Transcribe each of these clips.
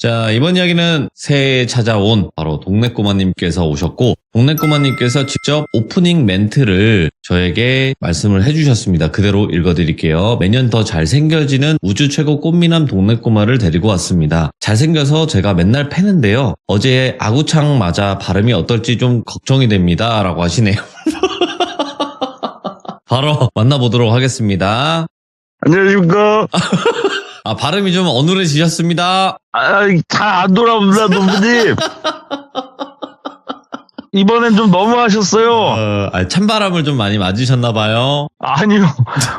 자, 이번 이야기는 새해 찾아온 바로 동네꼬마님께서 오셨고, 동네꼬마님께서 직접 오프닝 멘트를 저에게 말씀을 해주셨습니다. 그대로 읽어드릴게요. 매년 더 잘생겨지는 우주 최고 꽃미남 동네꼬마를 데리고 왔습니다. 잘생겨서 제가 맨날 패는데요. 어제 아구창 맞아 발음이 어떨지 좀 걱정이 됩니다. 라고 하시네요. 바로 만나보도록 하겠습니다. 안녕하십니까. 발음이 좀 어눌해지셨습니다. 잘 안 돌아옵니다, 노부님. 이번엔 좀 너무하셨어요. 찬바람을 좀 많이 맞으셨나봐요. 아니요.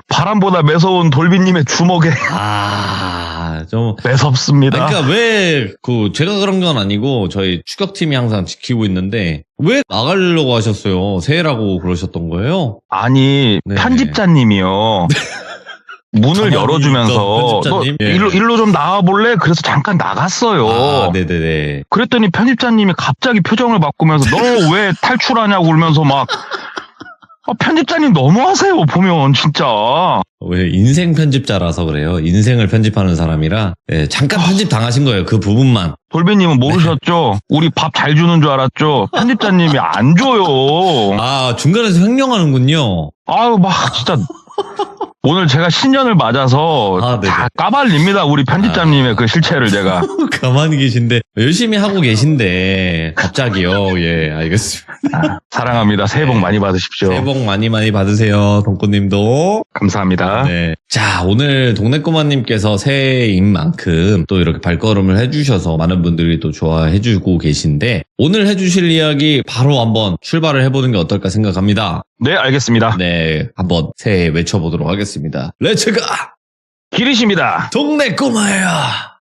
바람보다 매서운 돌비님의 주먹에 좀 매섭습니다. 그러니까 제가 그런 건 아니고 저희 추격팀이 항상 지키고 있는데 왜 나가려고 하셨어요? 새해라고 그러셨던 거예요? 아니, 네. 편집자님이요. 문을 열어주면서 너 일로 좀 나와볼래? 그래서 잠깐 나갔어요. 네네네. 그랬더니 편집자님이 갑자기 표정을 바꾸면서 너 왜 탈출하냐고 울면서 막 편집자님 너무하세요. 보면 진짜. 왜 인생 편집자라서 그래요. 인생을 편집하는 사람이라 잠깐 편집 당하신 거예요. 그 부분만. 돌비님은 모르셨죠? 우리 밥 잘 주는 줄 알았죠? 편집자님이 안 줘요. 중간에서 횡령하는군요. 막 진짜 오늘 제가 신년을 맞아서 다 까발립니다. 우리 편집자님의 그 실체를 제가. 가만히 계신데 열심히 하고 계신데 갑자기요. 예, 알겠습니다. 사랑합니다. 새해 복 많이 받으십시오. 새해 복 많이 받으세요. 동꼬님도. 감사합니다. 네. 자, 오늘 동네꼬마님께서 새해인 만큼 또 이렇게 발걸음을 해주셔서 많은 분들이 또 좋아해주고 계신데 오늘 해주실 이야기 바로 한번 출발을 해보는 게 어떨까 생각합니다. 네, 알겠습니다. 네, 한번 새해 외쳐보도록 하겠습니다. 렛츠가! 기리십니다. 동네꼬마야!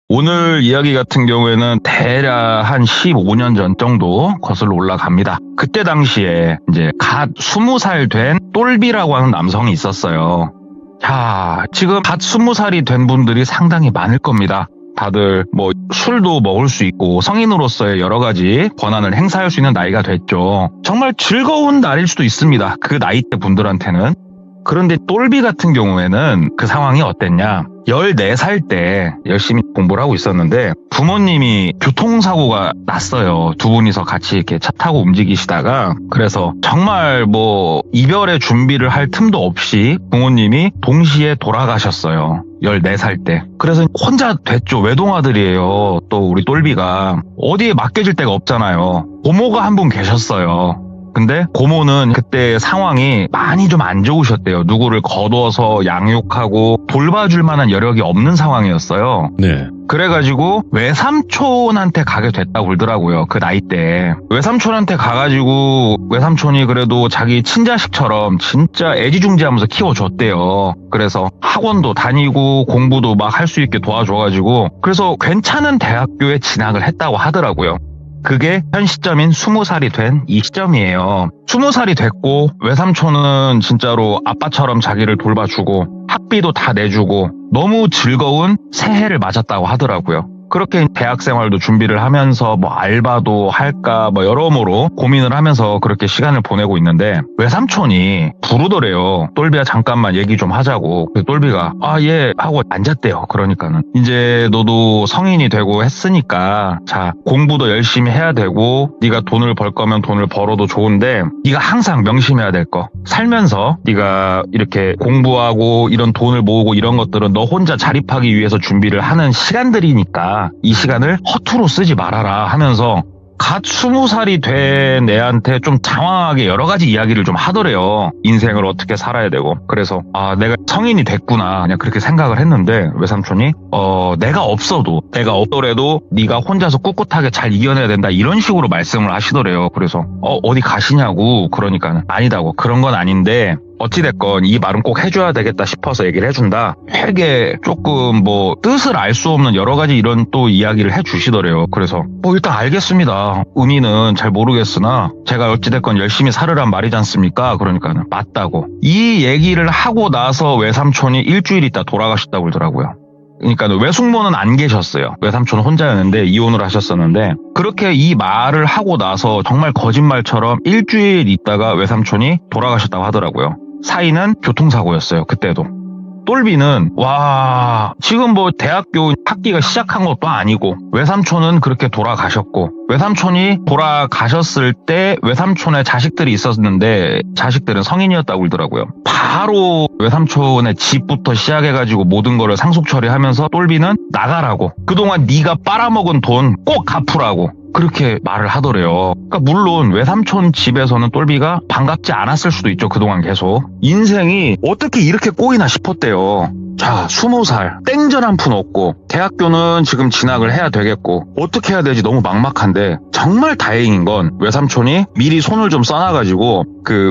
오늘 이야기 같은 경우에는 대략 한 15년 전 정도 거슬러 올라갑니다. 그때 당시에 이제 갓 20살 된 똘비라고 하는 남성이 있었어요. 자, 지금 갓 20살이 된 분들이 상당히 많을 겁니다. 다들 술도 먹을 수 있고 성인으로서의 여러 가지 권한을 행사할 수 있는 나이가 됐죠. 정말 즐거운 날일 수도 있습니다. 그 나이대 분들한테는. 그런데 똘비 같은 경우에는 그 상황이 어땠냐? 14살 때 열심히 공부를 하고 있었는데 부모님이 교통사고가 났어요. 두 분이서 같이 이렇게 차 타고 움직이시다가 그래서 정말 이별의 준비를 할 틈도 없이 부모님이 동시에 돌아가셨어요. 14살 때. 그래서 혼자 됐죠. 외동아들이에요. 또 우리 똘비가 어디에 맡겨질 데가 없잖아요. 고모가 한 분 계셨어요. 근데 고모는 그때 상황이 많이 좀 안 좋으셨대요. 누구를 거둬서 양육하고 돌봐줄 만한 여력이 없는 상황이었어요. 네. 그래가지고 외삼촌한테 가게 됐다고 그러더라고요. 그 나이 때. 외삼촌한테 가가지고 외삼촌이 그래도 자기 친자식처럼 진짜 애지중지하면서 키워줬대요. 그래서 학원도 다니고 공부도 막 할 수 있게 도와줘가지고 그래서 괜찮은 대학교에 진학을 했다고 하더라고요. 그게 현 시점인 20살이 된 이 시점이에요. 20살이 됐고 외삼촌은 진짜로 아빠처럼 자기를 돌봐주고 학비도 다 내주고 너무 즐거운 새해를 맞았다고 하더라고요. 그렇게 대학 생활도 준비를 하면서 알바도 할까 여러모로 고민을 하면서 그렇게 시간을 보내고 있는데 외삼촌이 부르더래요. 똘비야 잠깐만 얘기 좀 하자고. 그래서 똘비가 예 하고 앉았대요. 그러니까는 이제 너도 성인이 되고 했으니까 자 공부도 열심히 해야 되고 네가 돈을 벌 거면 돈을 벌어도 좋은데 네가 항상 명심해야 될 거 살면서 네가 이렇게 공부하고 이런 돈을 모으고 이런 것들은 너 혼자 자립하기 위해서 준비를 하는 시간들이니까 이 시간을 허투루 쓰지 말아라 하면서 갓 20살이 된 애한테 좀 장황하게 여러 가지 이야기를 좀 하더래요. 인생을 어떻게 살아야 되고. 그래서 내가 성인이 됐구나 그냥 그렇게 생각을 했는데 외삼촌이 내가 없더라도 네가 혼자서 꿋꿋하게 잘 이겨내야 된다 이런 식으로 말씀을 하시더래요. 그래서 어디 가시냐고. 그러니까 아니다고. 그런 건 아닌데 어찌됐건 이 말은 꼭 해줘야 되겠다 싶어서 얘기를 해준다. 되게 조금 뜻을 알 수 없는 여러 가지 이런 또 이야기를 해주시더래요. 그래서 일단 알겠습니다. 의미는 잘 모르겠으나 제가 어찌됐건 열심히 살으란 말이지 않습니까? 그러니까는 맞다고. 이 얘기를 하고 나서 외삼촌이 일주일 있다 돌아가셨다고 그러더라고요. 그러니까 외숙모는 안 계셨어요. 외삼촌은 혼자였는데 이혼을 하셨었는데 그렇게 이 말을 하고 나서 정말 거짓말처럼 일주일 있다가 외삼촌이 돌아가셨다고 하더라고요. 사이는 교통사고였어요. 그때도. 똘비는 지금 뭐 대학교 학기가 시작한 것도 아니고 외삼촌은 그렇게 돌아가셨고 외삼촌이 돌아가셨을 때 외삼촌의 자식들이 있었는데 자식들은 성인이었다고 그러더라고요. 바로 외삼촌의 집부터 시작해가지고 모든 거를 상속 처리하면서 똘비는 나가라고, 그동안 네가 빨아먹은 돈 꼭 갚으라고 그렇게 말을 하더래요. 그러니까 물론 외삼촌 집에서는 똘비가 반갑지 않았을 수도 있죠. 그동안 계속 인생이 어떻게 이렇게 꼬이나 싶었대요. 자, 20살 땡전 한 푼 없고 대학교는 지금 진학을 해야 되겠고 어떻게 해야 되지 너무 막막한데, 정말 다행인 건 외삼촌이 미리 손을 좀 써놔가지고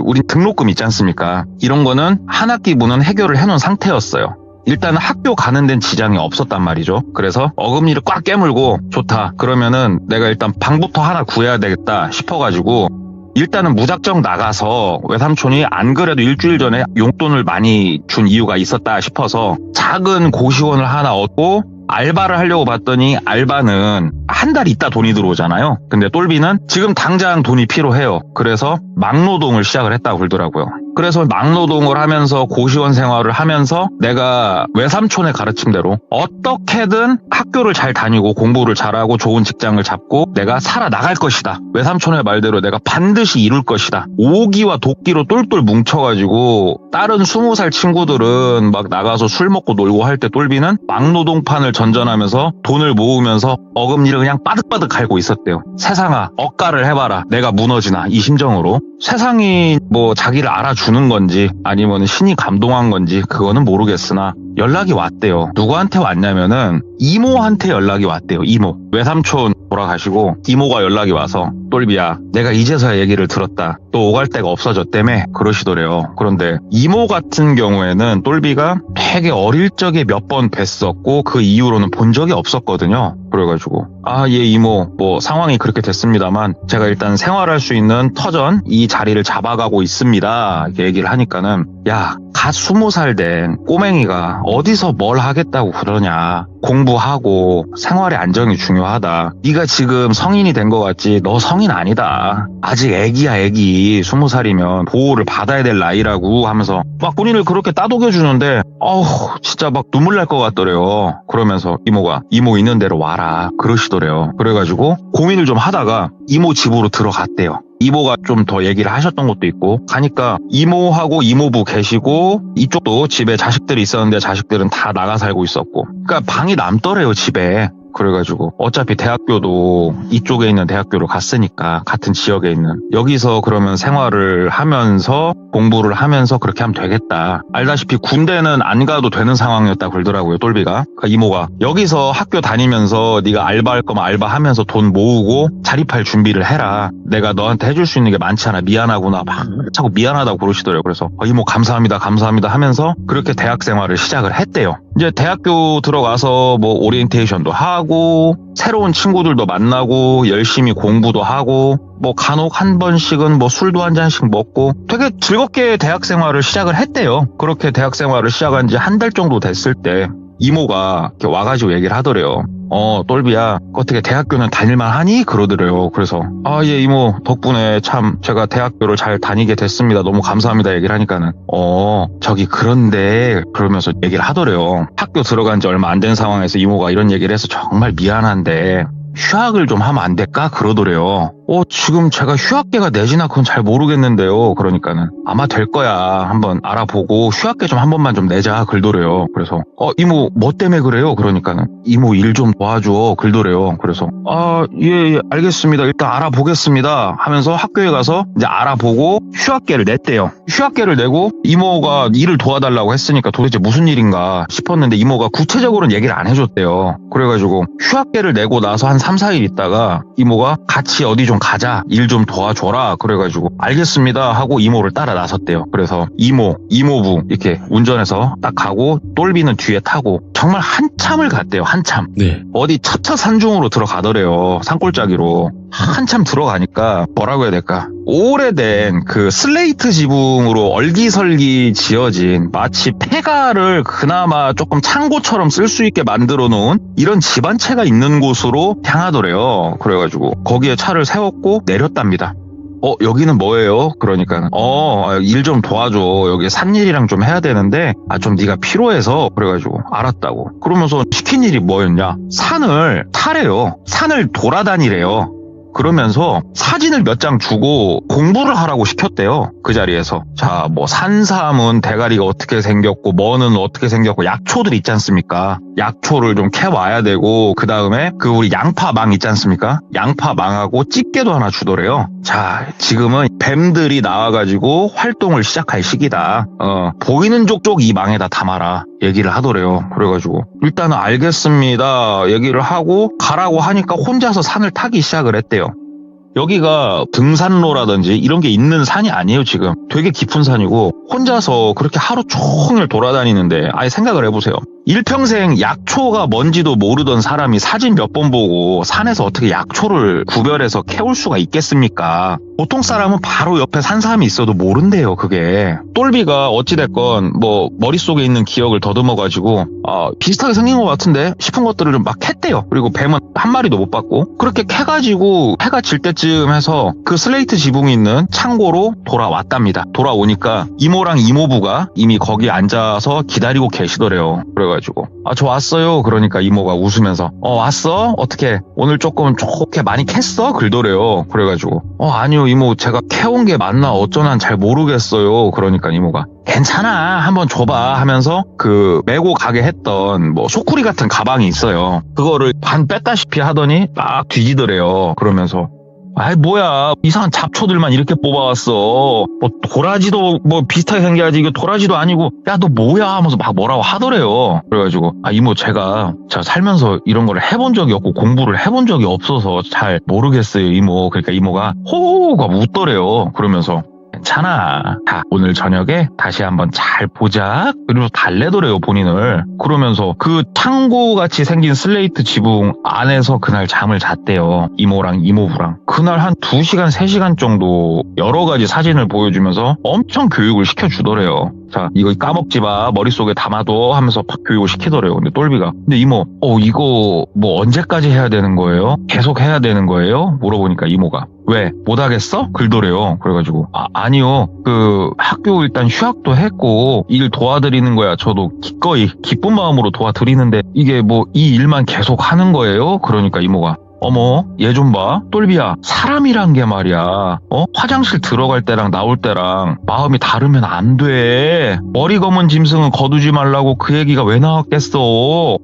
우리 등록금 있지 않습니까? 이런 거는 한 학기분은 해결을 해놓은 상태였어요. 일단 학교 가는 데는 지장이 없었단 말이죠. 그래서 어금니를 꽉 깨물고 좋다, 그러면은 내가 일단 방부터 하나 구해야 되겠다 싶어가지고 일단은 무작정 나가서 외삼촌이 안 그래도 일주일 전에 용돈을 많이 준 이유가 있었다 싶어서 작은 고시원을 하나 얻고 알바를 하려고 봤더니 알바는 한 달 있다 돈이 들어오잖아요. 근데 똘비는 지금 당장 돈이 필요해요. 그래서 막노동을 시작을 했다고 그러더라고요. 그래서 막노동을 하면서 고시원 생활을 하면서 내가 외삼촌의 가르침대로 어떻게든 학교를 잘 다니고 공부를 잘하고 좋은 직장을 잡고 내가 살아나갈 것이다. 외삼촌의 말대로 내가 반드시 이룰 것이다. 오기와 도끼로 똘똘 뭉쳐가지고 다른 20살 친구들은 막 나가서 술 먹고 놀고 할 때 똘비는 막노동판을 전전하면서 돈을 모으면서 어금니를 그냥 빠득빠득 갈고 있었대요. 세상아, 억가를 해봐라. 내가 무너지나, 이 심정으로. 세상이 뭐 자기를 알아주는 건지 아니면 신이 감동한 건지 그거는 모르겠으나 연락이 왔대요. 누구한테 왔냐면은 이모한테 연락이 왔대요. 이모. 외삼촌 돌아가시고 이모가 연락이 와서 똘비야, 내가 이제서야 얘기를 들었다. 또 오갈 데가 없어졌다며 그러시더래요. 그런데 이모 같은 경우에는 똘비가 되게 어릴 적에 몇 번 뵀었고 그 이후로는 본 적이 없었거든요. 그래가지고 예 이모, 뭐 상황이 그렇게 됐습니다만 제가 일단 생활할 수 있는 터전 이 자리를 잡아가고 있습니다. 이렇게 얘기를 하니까는 야, 갓 20살 된 꼬맹이가 어디서 뭘 하겠다고 그러냐. 공부하고 생활의 안정이 중요하다. 네가 지금 성인이 된 것 같지 너 성인 아니다. 아직 애기야 애기. 20살이면 보호를 받아야 될 나이라고 하면서 막 본인을 그렇게 따독여주는데 진짜 막 눈물 날 것 같더래요. 그러면서 이모가 이모 있는 대로 와라 그러시더래요. 그래가지고 고민을 좀 하다가 이모 집으로 들어갔대요. 이모가 좀 더 얘기를 하셨던 것도 있고 가니까 이모하고 이모부 계시고 이쪽도 집에 자식들이 있었는데 자식들은 다 나가 살고 있었고 그러니까 방이 남더래요 집에. 그래가지고 어차피 대학교도 이쪽에 있는 대학교로 갔으니까 같은 지역에 있는 여기서 그러면 생활을 하면서 공부를 하면서 그렇게 하면 되겠다. 알다시피 군대는 안 가도 되는 상황이었다 그러더라고요 똘비가. 그러니까 이모가 여기서 학교 다니면서 네가 알바할 거면 알바하면서 돈 모으고 자립할 준비를 해라. 내가 너한테 해줄 수 있는 게 많지 않아. 미안하구나. 막 자꾸 미안하다고 그러시더래요. 그래서 이모 감사합니다 하면서 그렇게 대학 생활을 시작을 했대요. 이제 대학교 들어가서 뭐 오리엔테이션도 하고 새로운 친구들도 만나고 열심히 공부도 하고 뭐 간혹 한 번씩은 뭐 술도 한 잔씩 먹고 되게 즐겁게 대학 생활을 시작을 했대요. 그렇게 대학 생활을 시작한 지 한 달 정도 됐을 때 이모가 이렇게 와가지고 얘기를 하더래요. 똘비야, 어떻게 대학교는 다닐만 하니? 그러더래요. 그래서 예 이모 덕분에 참 제가 대학교를 잘 다니게 됐습니다. 너무 감사합니다. 얘기를 하니까는 저기 그런데 그러면서 얘기를 하더래요. 학교 들어간 지 얼마 안 된 상황에서 이모가 이런 얘기를 해서 정말 미안한데 휴학을 좀 하면 안 될까? 그러더래요. 지금 제가 휴학계가 내지나 그건 잘 모르겠는데요. 그러니까는 아마 될 거야. 한번 알아보고 휴학계 좀 한 번만 좀 내자. 그러더래요. 그래서 이모 뭐 때문에 그래요? 그러니까는 이모 일 좀 도와줘. 그러더래요. 그래서 예 알겠습니다. 일단 알아보겠습니다. 하면서 학교에 가서 이제 알아보고 휴학계를 냈대요. 휴학계를 내고 이모가 일을 도와달라고 했으니까 도대체 무슨 일인가 싶었는데 이모가 구체적으로는 얘기를 안 해줬대요. 그래가지고 휴학계를 내고 나서 한 3, 4일 있다가 이모가 같이 어디 좀 가자. 일 좀 도와줘라. 그래가지고 알겠습니다 하고 이모를 따라 나섰대요. 그래서 이모, 이모부 이렇게 운전해서 딱 가고 똘비는 뒤에 타고 정말 한참을 갔대요. 한참. 네. 어디 첩첩산중으로 들어가더래요. 산골짜기로. 한참 들어가니까 뭐라고 해야 될까? 오래된 그 슬레이트 지붕으로 얼기설기 지어진 마치 폐가를 그나마 조금 창고처럼 쓸 수 있게 만들어 놓은 이런 집 한 채가 있는 곳으로 향하더래요. 그래가지고 거기에 차를 세웠고 내렸답니다. 여기는 뭐예요? 그러니까 일 좀 도와줘. 여기 산일이랑 좀 해야 되는데 좀 네가 필요해서. 그래가지고 알았다고. 그러면서 시킨 일이 뭐였냐? 산을 타래요. 산을 돌아다니래요. 그러면서 사진을 몇 장 주고 공부를 하라고 시켰대요. 그 자리에서. 자, 뭐 산삼은 대가리가 어떻게 생겼고 뭐는 어떻게 생겼고 약초들 있지 않습니까? 약초를 좀 캐와야 되고 그 다음에 우리 양파망 있지 않습니까? 양파망하고 집게도 하나 주더래요. 자, 지금은 뱀들이 나와가지고 활동을 시작할 시기다. 보이는 족족 이 망에다 담아라. 얘기를 하더래요. 그래가지고 일단은 알겠습니다. 얘기를 하고 가라고 하니까 혼자서 산을 타기 시작을 했대요. 여기가 등산로라든지 이런 게 있는 산이 아니에요. 지금 되게 깊은 산이고 혼자서 그렇게 하루 종일 돌아다니는데 아예 생각을 해보세요. 일평생 약초가 뭔지도 모르던 사람이 사진 몇 번 보고 산에서 어떻게 약초를 구별해서 캐올 수가 있겠습니까? 보통 사람은 바로 옆에 산삼이 있어도 모른대요. 그게 똘비가 어찌됐건 뭐 머릿속에 있는 기억을 더듬어가지고 비슷하게 생긴 것 같은데 싶은 것들을 좀 막 캤대요. 그리고 뱀은 한 마리도 못 봤고 그렇게 캐가지고 해가 질 때쯤 해서 그 슬레이트 지붕이 있는 창고로 돌아왔답니다. 돌아오니까 이모랑 이모부가 이미 거기 앉아서 기다리고 계시더래요. 그래가지고 저 왔어요. 그러니까 이모가 웃으면서 왔어? 어떻게 오늘 조금 좋게 많이 캤어? 그러더래요. 그래가지고 아니요 이모 제가 캐온 게 맞나 어쩌나 잘 모르겠어요. 그러니까 이모가 괜찮아 한번 줘봐 하면서 그 메고 가게 했던 뭐 소쿠리 같은 가방이 있어요. 그거를 반 뺐다시피 하더니 막 뒤지더래요. 그러면서 아이 뭐야 이상한 잡초들만 이렇게 뽑아왔어. 뭐 도라지도 뭐 비슷하게 생겨야지 이거 도라지도 아니고 야 너 뭐야 하면서 막 뭐라고 하더래요. 그래가지고 이모 제가 살면서 이런 걸 해본 적이 없고 공부를 해본 적이 없어서 잘 모르겠어요 이모. 그러니까 이모가 호호가 웃더래요. 그러면서 괜찮아. 자, 오늘 저녁에 다시 한번 잘 보자. 그리고 달래더래요, 본인을. 그러면서 그 창고같이 생긴 슬레이트 지붕 안에서 그날 잠을 잤대요. 이모랑 이모부랑. 그날 한 2시간, 3시간 정도 여러 가지 사진을 보여주면서 엄청 교육을 시켜주더래요. 자, 이거 까먹지 마. 머릿속에 담아둬. 하면서 교육을 시키더래요. 근데 똘비가. 근데 이모, 이거 뭐 언제까지 해야 되는 거예요? 계속 해야 되는 거예요? 물어보니까 이모가. 왜? 못하겠어? 글더래요. 그래가지고 아니요. 학교 일단 휴학도 했고 일 도와드리는 거야. 저도 기꺼이 기쁜 마음으로 도와드리는데 이게 뭐 이 일만 계속 하는 거예요? 그러니까 이모가 어머 얘 좀 봐. 똘비야 사람이란 게 말이야 화장실 들어갈 때랑 나올 때랑 마음이 다르면 안 돼. 머리 검은 짐승은 거두지 말라고 그 얘기가 왜 나왔겠어.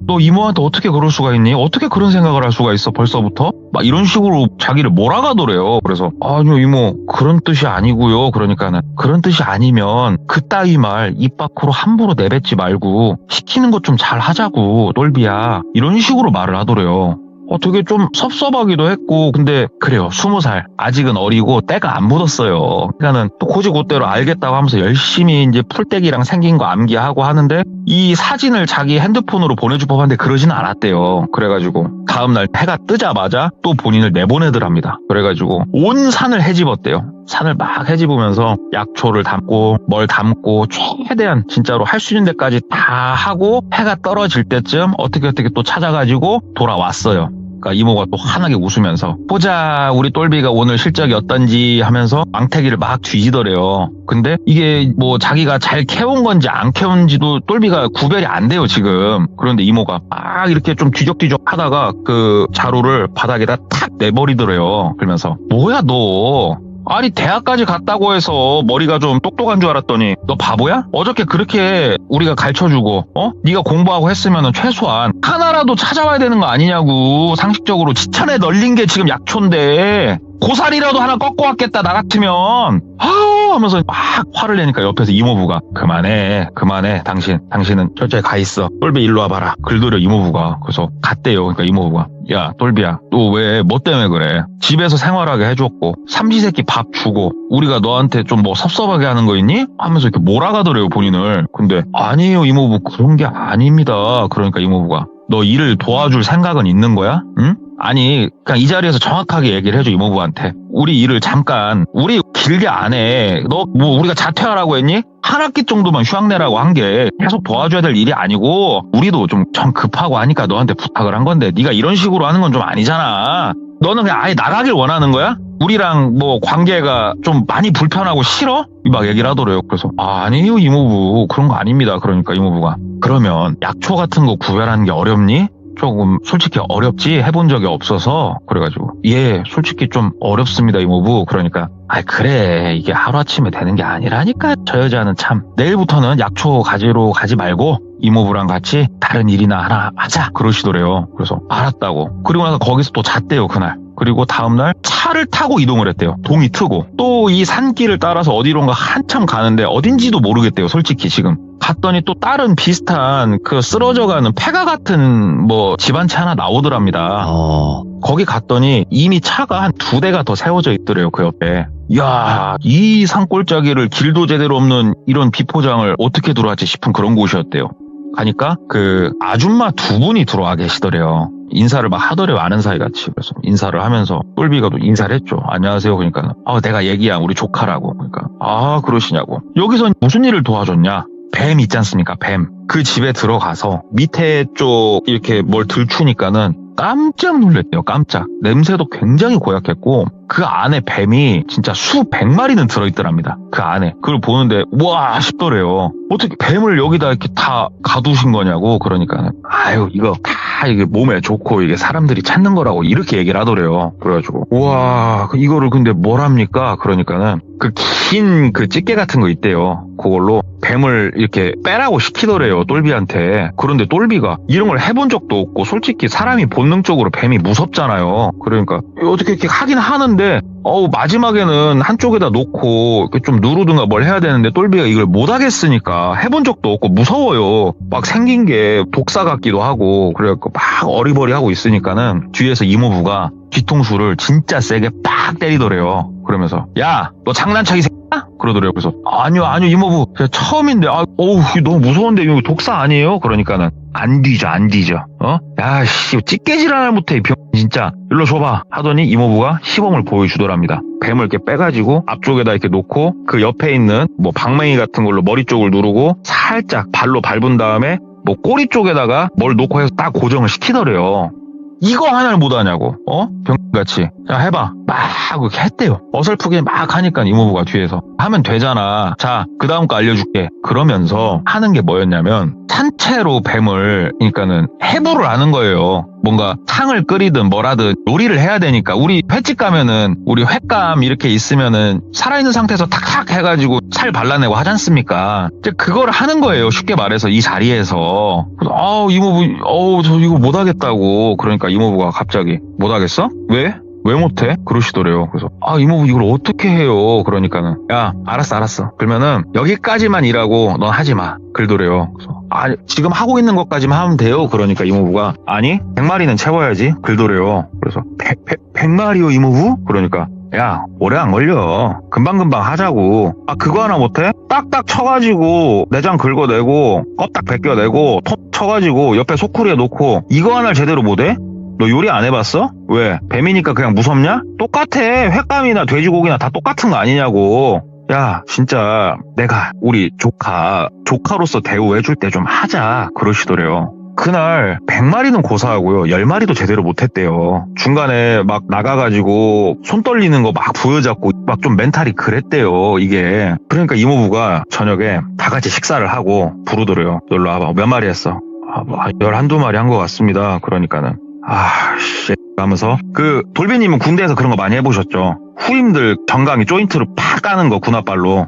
너 이모한테 어떻게 그럴 수가 있니? 어떻게 그런 생각을 할 수가 있어 벌써부터? 막 이런 식으로 자기를 몰아가더래요. 그래서 아니요 이모 그런 뜻이 아니고요. 그러니까는 그런 뜻이 아니면 그따위 말 입 밖으로 함부로 내뱉지 말고 시키는 것 좀 잘 하자고 똘비야. 이런 식으로 말을 하더래요. 되게 좀 섭섭하기도 했고 근데 그래요 20살 아직은 어리고 때가 안 묻었어요. 그러니까는 또 고지고대로 알겠다고 하면서 열심히 이제 풀떼기랑 생긴 거 암기하고 하는데 이 사진을 자기 핸드폰으로 보내줄 법한데 그러지는 않았대요. 그래가지고 다음날 해가 뜨자마자 또 본인을 내보내더랍니다. 그래가지고 온 산을 헤집었대요. 산을 막 헤집으면서 약초를 담고 뭘 담고 최대한 진짜로 할 수 있는 데까지 다 하고 해가 떨어질 때쯤 어떻게 또 찾아가지고 돌아왔어요. 그러니까 이모가 또 환하게 웃으면서 보자 우리 똘비가 오늘 실적이 어떤지 하면서 망태기를 막 뒤지더래요. 근데 이게 뭐 자기가 잘 캐온 건지 안 캐온지도 똘비가 구별이 안 돼요 지금. 그런데 이모가 막 이렇게 좀 뒤적뒤적 하다가 그 자루를 바닥에다 탁 내버리더래요. 그러면서 뭐야 너 아니 대학까지 갔다고 해서 머리가 좀 똑똑한 줄 알았더니 너 바보야? 어저께 그렇게 우리가 가르쳐주고 네가 공부하고 했으면 최소한 하나라도 찾아와야 되는 거 아니냐고. 상식적으로 지천에 널린 게 지금 약초인데 고사리라도 하나 꺾고 왔겠다 나 같으면 하면서 막 화를 내니까 옆에서 이모부가 그만해 당신은 저쪽에 가 있어. 똘비 일로 와봐라. 글더려 이모부가. 그래서 갔대요. 그러니까 이모부가 야 똘비야 너 왜 뭐 때문에 그래? 집에서 생활하게 해줬고 삼시세끼 밥 주고 우리가 너한테 좀 뭐 섭섭하게 하는 거 있니? 하면서 이렇게 몰아가더래요 본인을. 근데 아니에요 이모부 그런 게 아닙니다. 그러니까 이모부가 너 일을 도와줄 생각은 있는 거야? 응? 아니 그냥 이 자리에서 정확하게 얘기를 해줘 이모부한테. 우리 일을 잠깐 우리 길게 안 해. 너 뭐 우리가 자퇴하라고 했니? 한 학기 정도만 휴학 내라고 한 게 계속 도와줘야 될 일이 아니고 우리도 좀 급하고 하니까 너한테 부탁을 한 건데 네가 이런 식으로 하는 건 좀 아니잖아. 너는 그냥 아예 나가길 원하는 거야? 우리랑 뭐 관계가 좀 많이 불편하고 싫어? 막 얘기를 하더래요. 그래서 아니요 이모부 그런 거 아닙니다. 그러니까 이모부가 그러면 약초 같은 거 구별하는 게 어렵니? 조금 솔직히 어렵지 해본 적이 없어서 그래가지고 예 솔직히 좀 어렵습니다 이모부. 그러니까 아 그래 이게 하루아침에 되는 게 아니라니까 저 여자는 참 내일부터는 약초 가지러 가지 말고 이모부랑 같이 다른 일이나 하나 하자 그러시더래요. 그래서 알았다고. 그리고 나서 거기서 또 잤대요 그날. 그리고 다음날 차를 타고 이동을 했대요. 동이 트고. 또 이 산길을 따라서 어디론가 한참 가는데 어딘지도 모르겠대요. 솔직히 지금. 갔더니 또 다른 비슷한 그 쓰러져가는 폐가 같은 뭐 집안차 하나 나오더랍니다. 거기 갔더니 이미 차가 한 2대가 더 세워져 있더래요. 그 옆에. 이야 이 산골짜기를 길도 제대로 없는 이런 비포장을 어떻게 들어왔지 싶은 그런 곳이었대요. 가니까 그 아줌마 2분이 들어와 계시더래요. 인사를 막 하더래요. 아는 사이같이. 그래서 인사를 하면서 똘비가 또 인사를 했죠. 안녕하세요. 그러니까 내가 얘기한 우리 조카라고. 그러니까 그러시냐고. 여기서 무슨 일을 도와줬냐. 뱀 있지 않습니까? 뱀. 그 집에 들어가서 밑에 쪽 이렇게 뭘 들추니까는 깜짝 놀랐대요. 깜짝. 냄새도 굉장히 고약했고 그 안에 뱀이 진짜 수백 마리는 들어있더랍니다. 그 안에. 그걸 보는데 와 싶더래요. 어떻게 뱀을 여기다 이렇게 다 가두신 거냐고. 그러니까 아유 이거 다 이게 몸에 좋고 이게 사람들이 찾는 거라고 이렇게 얘기를 하더래요. 그래가지고 우와 이거를 근데 뭘 합니까? 그러니까는 그 긴 그 집게 같은 거 있대요. 그걸로 뱀을 이렇게 빼라고 시키더래요. 똘비한테. 그런데 똘비가 이런 걸 해본 적도 없고 솔직히 사람이 본능적으로 뱀이 무섭잖아요. 그러니까 어떻게 이렇게 하긴 하는데 마지막에는 한쪽에다 놓고 좀 누르든가 뭘 해야 되는데 똘비가 이걸 못 하겠으니까 해본 적도 없고 무서워요. 막 생긴 게 독사 같기도 하고 그래갖고 막 어리버리하고 있으니까는 뒤에서 이모부가 뒤통수를 진짜 세게 빡 때리더래요. 그러면서 야 너 장난쳐이 새끼야? 그러더래요. 그래서 아니요 이모부 처음인데 너무 무서운데 이거 독사 아니에요? 그러니까는 안 뒤져 야씨 찌개질 하나 못해 이 병 진짜 일로 줘봐 하더니 이모부가 시범을 보여주더랍니다. 뱀을 이렇게 빼가지고 앞쪽에다 이렇게 놓고 그 옆에 있는 뭐 방망이 같은 걸로 머리 쪽을 누르고 살짝 발로 밟은 다음에 뭐 꼬리 쪽에다가 뭘 놓고 해서 딱 고정을 시키더래요. 이거 하나를 못하냐고 병같이 자 해봐 막 그렇게 했대요. 어설프게 막 하니까 이모부가 뒤에서 하면 되잖아. 자 그 다음 거 알려줄게. 그러면서 하는 게 뭐였냐면 산채로 뱀을 그러니까는 해부를 하는 거예요. 뭔가 탕을 끓이든 뭐라든 요리를 해야 되니까 우리 횟집 가면은 우리 횟감 이렇게 있으면은 살아있는 상태에서 탁탁 해가지고 살 발라내고 하지 않습니까? 이제 그걸 하는 거예요. 쉽게 말해서 이 자리에서. 그래서 이모부 저 이거 못하겠다고. 그러니까 이모부가 갑자기 못하겠어? 왜? 왜 못해? 그러시더래요. 그래서 이모부 이걸 어떻게 해요? 그러니까는 야 알았어 그러면은 여기까지만 일하고 넌 하지 마 그러더래요. 그래서 지금 하고 있는 것까지만 하면 돼요. 그러니까 이모부가 아니 100마리는 채워야지 그러더래요. 그래서 100마리요 이모부? 그러니까 야 오래 안 걸려 금방금방 하자고. 그거 하나 못해? 딱딱 쳐가지고 내장 긁어내고 껍딱 벗겨내고 톱 쳐가지고 옆에 소쿠리에 놓고 이거 하나를 제대로 못해? 너 요리 안 해봤어? 왜? 뱀이니까 그냥 무섭냐? 똑같아. 횟감이나 돼지고기나 다 똑같은 거 아니냐고. 야 진짜 내가 우리 조카로서 대우해줄 때 좀 하자 그러시더래요. 그날 100마리는 고사하고요 10마리도 제대로 못했대요. 중간에 막 나가가지고 손 떨리는 거 막 부여잡고 막 좀 멘탈이 그랬대요 이게. 그러니까 이모부가 저녁에 다 같이 식사를 하고 부르더래요. 놀러 와봐. 몇 마리 했어? 11~12마리 한 것 같습니다. 그러니까는 씨 하면서 그 돌비님은 군대에서 그런 거 많이 해보셨죠? 후임들 정강이 조인트로 팍 까는 거 군홧발로.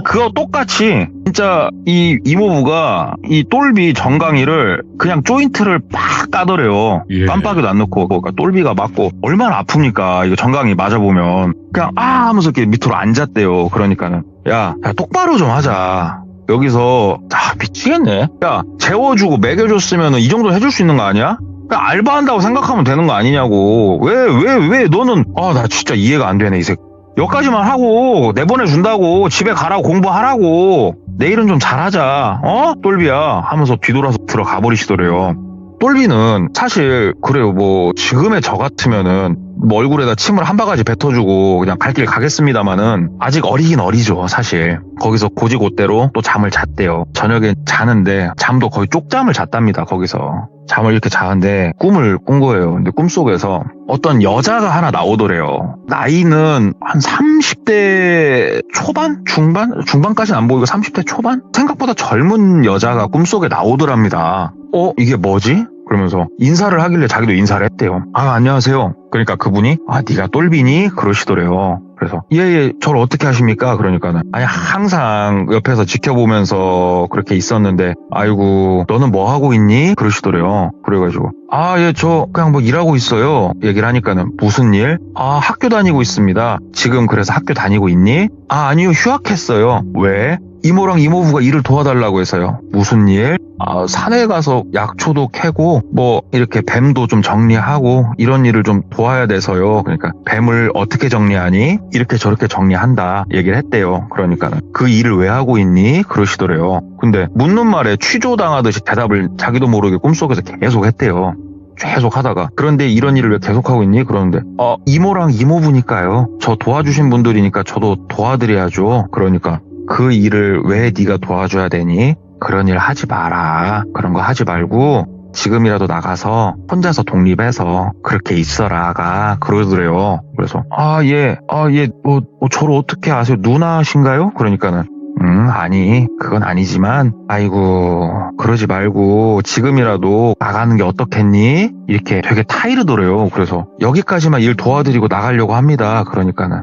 그거 똑같이 진짜 이 이모부가 이 똘비 정강이를 그냥 조인트를 팍 까더래요. 깜빡이도 안 넣고. 그러니까 똘비가 맞고 얼마나 아픕니까? 이거 정강이 맞아보면 그냥 하면서 이렇게 밑으로 앉았대요. 그러니까는 야 똑바로 좀 하자. 여기서 미치겠네. 야 재워주고 먹여줬으면 이 정도 해줄 수 있는 거 아니야? 그냥 알바한다고 생각하면 되는 거 아니냐고. 왜 너는 나 진짜 이해가 안 되네 이 새끼. 여기까지만 하고 내보내준다고. 집에 가라고 공부하라고. 내일은 좀 잘하자 똘비야 하면서 뒤돌아서 들어가 버리시더래요. 똘비는 사실 그래요. 뭐 지금의 저 같으면은 뭐 얼굴에다 침을 한 바가지 뱉어주고 그냥 갈 길 가겠습니다마는 아직 어리긴 어리죠 사실. 거기서 고지고대로 또 잠을 잤대요. 저녁에 자는데 잠도 거의 쪽잠을 잤답니다. 거기서 잠을 이렇게 자는데 꿈을 꾼 거예요. 근데 꿈속에서 어떤 여자가 하나 나오더래요. 나이는 한 30대 초반? 중반까지는 안 보이고 30대 초반? 생각보다 젊은 여자가 꿈속에 나오더랍니다. 이게 뭐지? 그러면서 인사를 하길래 자기도 인사를 했대요. 안녕하세요. 그러니까 그분이 네가 똘비니? 그러시더래요. 그래서 예, 저를 어떻게 하십니까? 그러니까는 항상 옆에서 지켜보면서 그렇게 있었는데 아이고 너는 뭐 하고 있니? 그러시더래요. 그래가지고 예, 저 그냥 뭐 일하고 있어요. 얘기를 하니까는 무슨 일? 학교 다니고 있습니다. 지금 그래서 학교 다니고 있니? 아니요, 휴학했어요. 왜? 이모랑 이모부가 일을 도와달라고 해서요. 무슨 일? 산에 가서 약초도 캐고 뭐 이렇게 뱀도 좀 정리하고 이런 일을 좀 도와야 돼서요. 그러니까 뱀을 어떻게 정리하니? 이렇게 저렇게 정리한다 얘기를 했대요. 그러니까는 그 일을 왜 하고 있니? 그러시더래요. 근데 묻는 말에 취조당하듯이 대답을 자기도 모르게 꿈속에서 계속 했대요. 계속 하다가 그런데 이런 일을 왜 계속하고 있니? 그러는데 이모랑 이모부니까요. 저 도와주신 분들이니까 저도 도와드려야죠. 그러니까 그 일을 왜 네가 도와줘야 되니? 그런 일 하지 마라. 그런 거 하지 말고 지금이라도 나가서 혼자서 독립해서 그렇게 있어라가 그러더래요. 그래서 예, 저를 어떻게 아세요? 누나신가요? 그러니까는 아니 그건 아니지만 아이고 그러지 말고 지금이라도 나가는 게 어떻겠니? 이렇게 되게 타이르더래요. 그래서 여기까지만 일 도와드리고 나가려고 합니다. 그러니까는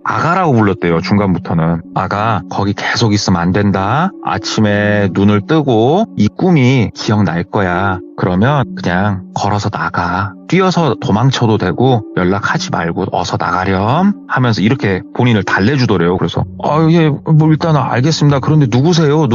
아가라고 불렀대요. 중간부터는 아가 거기 계속 있으면 안 된다. 아침에 눈을 뜨고 이 꿈이 기억날 거야. 그러면 그냥 걸어서 나가. 뛰어서 도망쳐도 되고 연락하지 말고 어서 나가렴 하면서 이렇게 본인을 달래주더래요. 그래서 예, 뭐 일단 알겠습니다. 그런데 누구세요?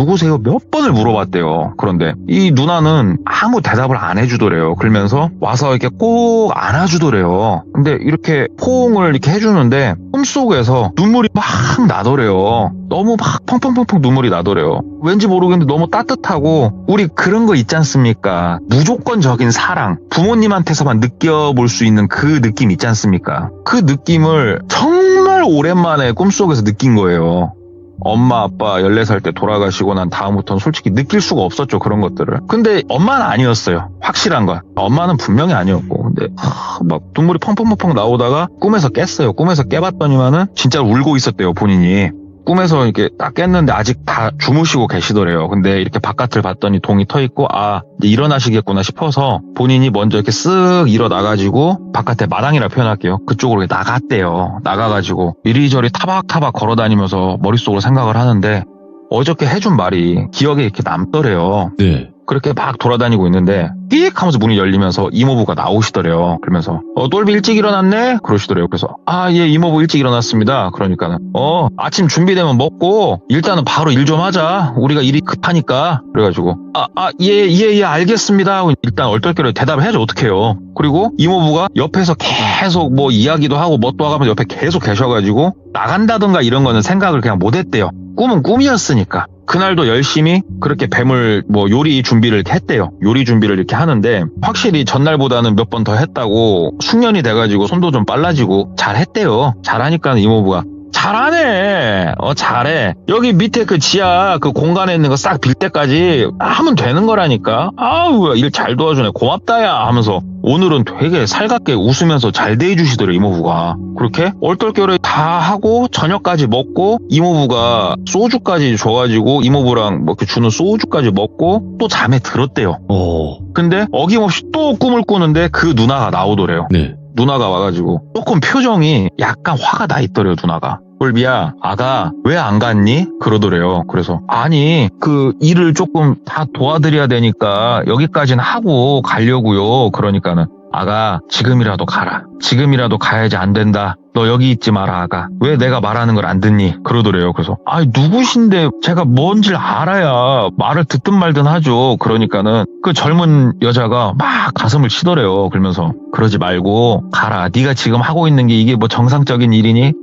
몇 번을 물어봤대요. 그런데 이 누나는 아무 대답을 안 해주더래요. 그러면서 와서 이렇게 꼭 안아주더래요. 근데 이렇게 포옹을 이렇게 해주는데 꿈속에서 눈물이 막 나더래요. 너무 막 펑펑펑펑 눈물이 나더래요. 왠지 모르겠는데 너무 따뜻하고 우리 그런 거 있지 않습니까? 무조건적인 사랑, 부모님한테서만 느껴볼 수 있는 그 느낌 있지 않습니까? 그 느낌을 정말 오랜만에 꿈속에서 느낀 거예요. 엄마 아빠 14살 때 돌아가시고 난 다음부터는 솔직히 느낄 수가 없었죠. 그런 것들을. 근데 엄마는 아니었어요. 확실한 건. 엄마는 분명히 아니었고. 근데 막 눈물이 펑펑펑펑 나오다가 꿈에서 깼어요. 꿈에서 깨봤더니만은 진짜 울고 있었대요. 본인이. 꿈에서 이렇게 딱 깼는데 아직 다 주무시고 계시더래요. 근데 이렇게 바깥을 봤더니 동이 터 있고 이제 일어나시겠구나 싶어서 본인이 먼저 이렇게 쓱 일어나가지고 바깥에 마당이라 표현할게요. 그쪽으로 이렇게 나갔대요. 나가가지고 이리저리 타박타박 걸어다니면서 머릿속으로 생각을 하는데 어저께 해준 말이 기억에 이렇게 남더래요. 네. 그렇게 막 돌아다니고 있는데 삑 하면서 문이 열리면서 이모부가 나오시더래요. 그러면서 똘비 일찍 일어났네? 그러시더래요. 그래서 예, 이모부 일찍 일어났습니다. 그러니까는 아침 준비되면 먹고 일단은 바로 일 좀 하자. 우리가 일이 급하니까. 그래가지고 예, 알겠습니다. 일단 얼떨결에 대답을 해야지 어떡해요. 그리고 이모부가 옆에서 계속 뭐 이야기도 하고 뭣도 하면서 옆에 계속 계셔가지고 나간다든가 이런 거는 생각을 그냥 못했대요. 꿈은 꿈이었으니까. 그날도 열심히 그렇게 뱀을 뭐 요리 준비를 했대요. 요리 준비를 이렇게 하는데 확실히 전날보다는 몇 번 더 했다고 숙련이 돼가지고 손도 좀 빨라지고 잘했대요. 잘하니까 이모부가 잘하네. 잘해. 여기 밑에 그 지하 그 공간에 있는 거 싹 빌 때까지 하면 되는 거라니까. 일 잘 도와주네. 고맙다야 하면서 오늘은 되게 살갑게 웃으면서 잘 대해주시더래 이모부가. 그렇게 얼떨결에 다 하고 저녁까지 먹고 이모부가 소주까지 줘가지고 이모부랑 뭐 주는 소주까지 먹고 또 잠에 들었대요. 근데 어김없이 또 꿈을 꾸는데 그 누나가 나오더래요. 네. 누나가 와가지고 조금 표정이 약간 화가 나 있더래요. 누나가. 똘비야, 아가 왜 안 갔니? 그러더래요. 그래서 아니 그 일을 조금 다 도와드려야 되니까 여기까지는 하고 가려고요. 그러니까는 아가 지금이라도 가라. 지금이라도 가야지. 안 된다. 너 여기 있지 마라 아가. 왜 내가 말하는 걸 안 듣니? 그러더래요. 그래서 누구신데 제가 뭔지를 알아야 말을 듣든 말든 하죠. 그러니까는 그 젊은 여자가 막 가슴을 치더래요. 그러면서 그러지 말고 가라. 네가 지금 하고 있는 게 이게 뭐 정상적인 일이니?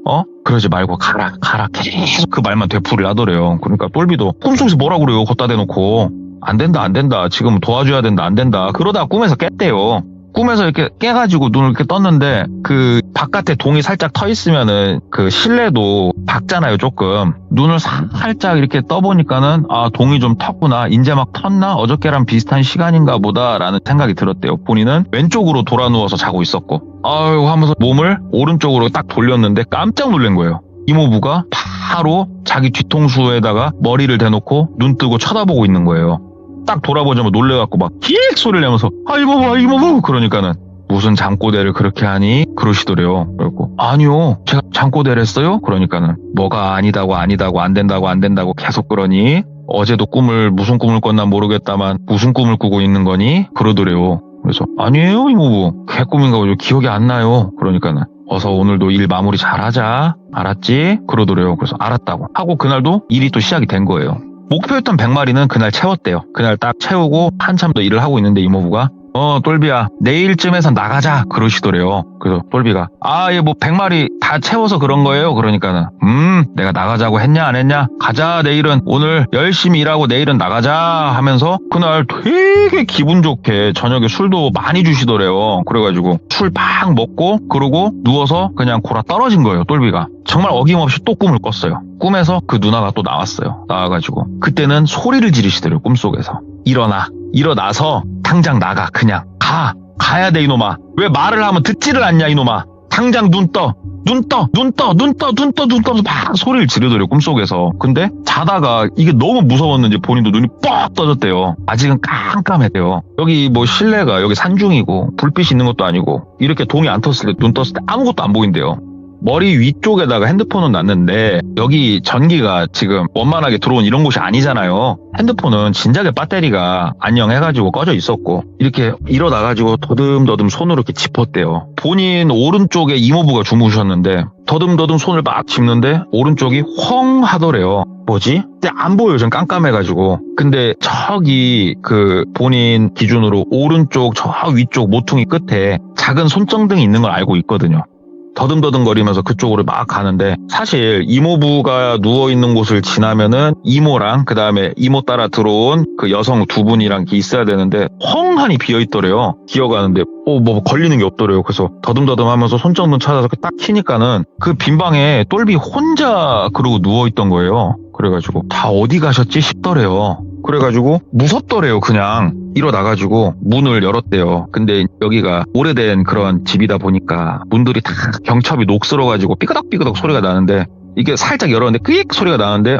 그러지 말고 가라. 계속 그 말만 되풀이를 하더래요. 그러니까 똘비도 꿈속에서 뭐라 그래요. 걷다 대놓고. 안 된다. 지금 도와줘야 된다. 안 된다. 그러다가 꿈에서 깼대요. 꿈에서 이렇게 깨가지고 눈을 이렇게 떴는데 그 바깥에 동이 살짝 터 있으면은 그 실내도 밝잖아요, 조금. 눈을 살짝 이렇게 떠보니까는 아, 동이 좀 텄구나. 이제 막 텄나? 어저께랑 비슷한 시간인가 보다라는 생각이 들었대요. 본인은 왼쪽으로 돌아 누워서 자고 있었고 아유 하면서 몸을 오른쪽으로 딱 돌렸는데 깜짝 놀란 거예요. 이모부가 바로 자기 뒤통수에다가 머리를 대놓고 눈 뜨고 쳐다보고 있는 거예요. 딱 돌아보자마자 놀래갖고 막 킥 소리를 내면서 아 이모부 그러니까는 무슨 잠꼬대를 그렇게 하니 그러시더래요. 그래갖고 아니요 제가 잠꼬대를 했어요? 그러니까는 뭐가 아니다고 안 된다고 계속 그러니 어제도 무슨 꿈을 꿨나 모르겠다만 무슨 꿈을 꾸고 있는 거니? 그러더래요. 그래서 아니에요 이모부 개꿈인가 보죠. 기억이 안 나요. 그러니까는 어서 오늘도 일 마무리 잘하자. 알았지? 그러더래요. 그래서 알았다고 하고 그날도 일이 또 시작이 된 거예요. 목표였던 100마리는 그날 채웠대요. 그날 딱 채우고 한참 더 일을 하고 있는데 이모부가 똘비야 내일쯤에선 나가자 그러시더래요. 그래서 똘비가 얘 뭐 100마리 다 채워서 그런 거예요. 그러니까는 내가 나가자고 했냐 안 했냐 가자 내일은 오늘 열심히 일하고 내일은 나가자 하면서 그날 되게 기분 좋게 저녁에 술도 많이 주시더래요. 그래가지고 술 팍 먹고 그러고 누워서 그냥 골아 떨어진 거예요. 똘비가 정말 어김없이 또 꿈을 꿨어요. 꿈에서 그 누나가 또 나와가지고 그때는 소리를 지르시더래요. 꿈속에서 일어나서 당장 나가 그냥 가야 돼 이놈아. 왜 말을 하면 듣지를 않냐 이놈아. 당장 눈 떠 막 소리를 지르더래요 꿈속에서. 근데 자다가 이게 너무 무서웠는지 본인도 눈이 뻑 떠졌대요. 아직은 깜깜했대요. 여기 뭐 실내가 여기 산중이고 불빛이 있는 것도 아니고 이렇게 동이 안 떴을 때 눈 떴을 때 아무것도 안 보인대요. 머리 위쪽에다가 핸드폰은 놨는데 여기 전기가 지금 원만하게 들어온 이런 곳이 아니잖아요. 핸드폰은 진작에 배터리가 안녕해가지고 꺼져 있었고 이렇게 일어나가지고 더듬더듬 손으로 이렇게 짚었대요. 본인 오른쪽에 이모부가 주무셨는데 더듬더듬 손을 막 짚는데 오른쪽이 헝 하더래요. 뭐지? 근데 안 보여요. 전 깜깜해가지고. 근데 저기 그 본인 기준으로 오른쪽 저 위쪽 모퉁이 끝에 작은 손전등이 있는 걸 알고 있거든요. 더듬더듬거리면서 그쪽으로 막 가는데 사실 이모부가 누워있는 곳을 지나면은 이모랑 그 다음에 이모 따라 들어온 그 여성 두 분이랑 있어야 되는데 헝하니 비어있더래요. 기어가는데 뭐 걸리는 게 없더래요. 그래서 더듬더듬 하면서 손전등 찾아서 딱 키니까는 그 빈방에 똘비 혼자 그러고 누워있던 거예요. 그래가지고 다 어디 가셨지 싶더래요. 그래가지고 무섭더래요. 그냥 일어나가지고 문을 열었대요. 근데 여기가 오래된 그런 집이다 보니까 문들이 다 경첩이 녹슬어가지고 삐그덕삐그덕 소리가 나는데 이게 살짝 열었는데 끄익 소리가 나는데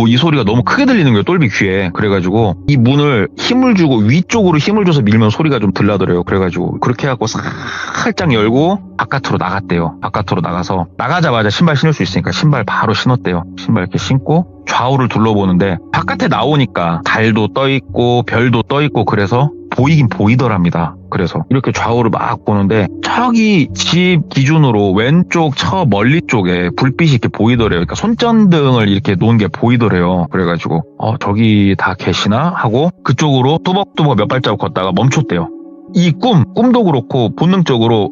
이 소리가 너무 크게 들리는 거예요. 똘비 귀에. 그래가지고 이 문을 힘을 주고 위쪽으로 힘을 줘서 밀면 소리가 좀 들라더래요. 그래가지고 그렇게 해갖고 살짝 열고 바깥으로 나갔대요. 바깥으로 나가자마자 신발 신을 수 있으니까 신발 바로 신었대요. 신발 이렇게 신고 좌우를 둘러보는데 바깥에 나오니까 달도 떠있고 별도 떠있고 그래서 보이긴 보이더랍니다. 그래서 이렇게 좌우를 막 보는데 저기 집 기준으로 왼쪽 저 멀리 쪽에 불빛이 이렇게 보이더래요. 그러니까 손전등을 이렇게 놓은 게 보이더래요. 그래가지고 저기 다 계시나 하고 그쪽으로 뚜벅뚜벅 몇 발자국 걷다가 멈췄대요. 이 꿈도 그렇고 본능적으로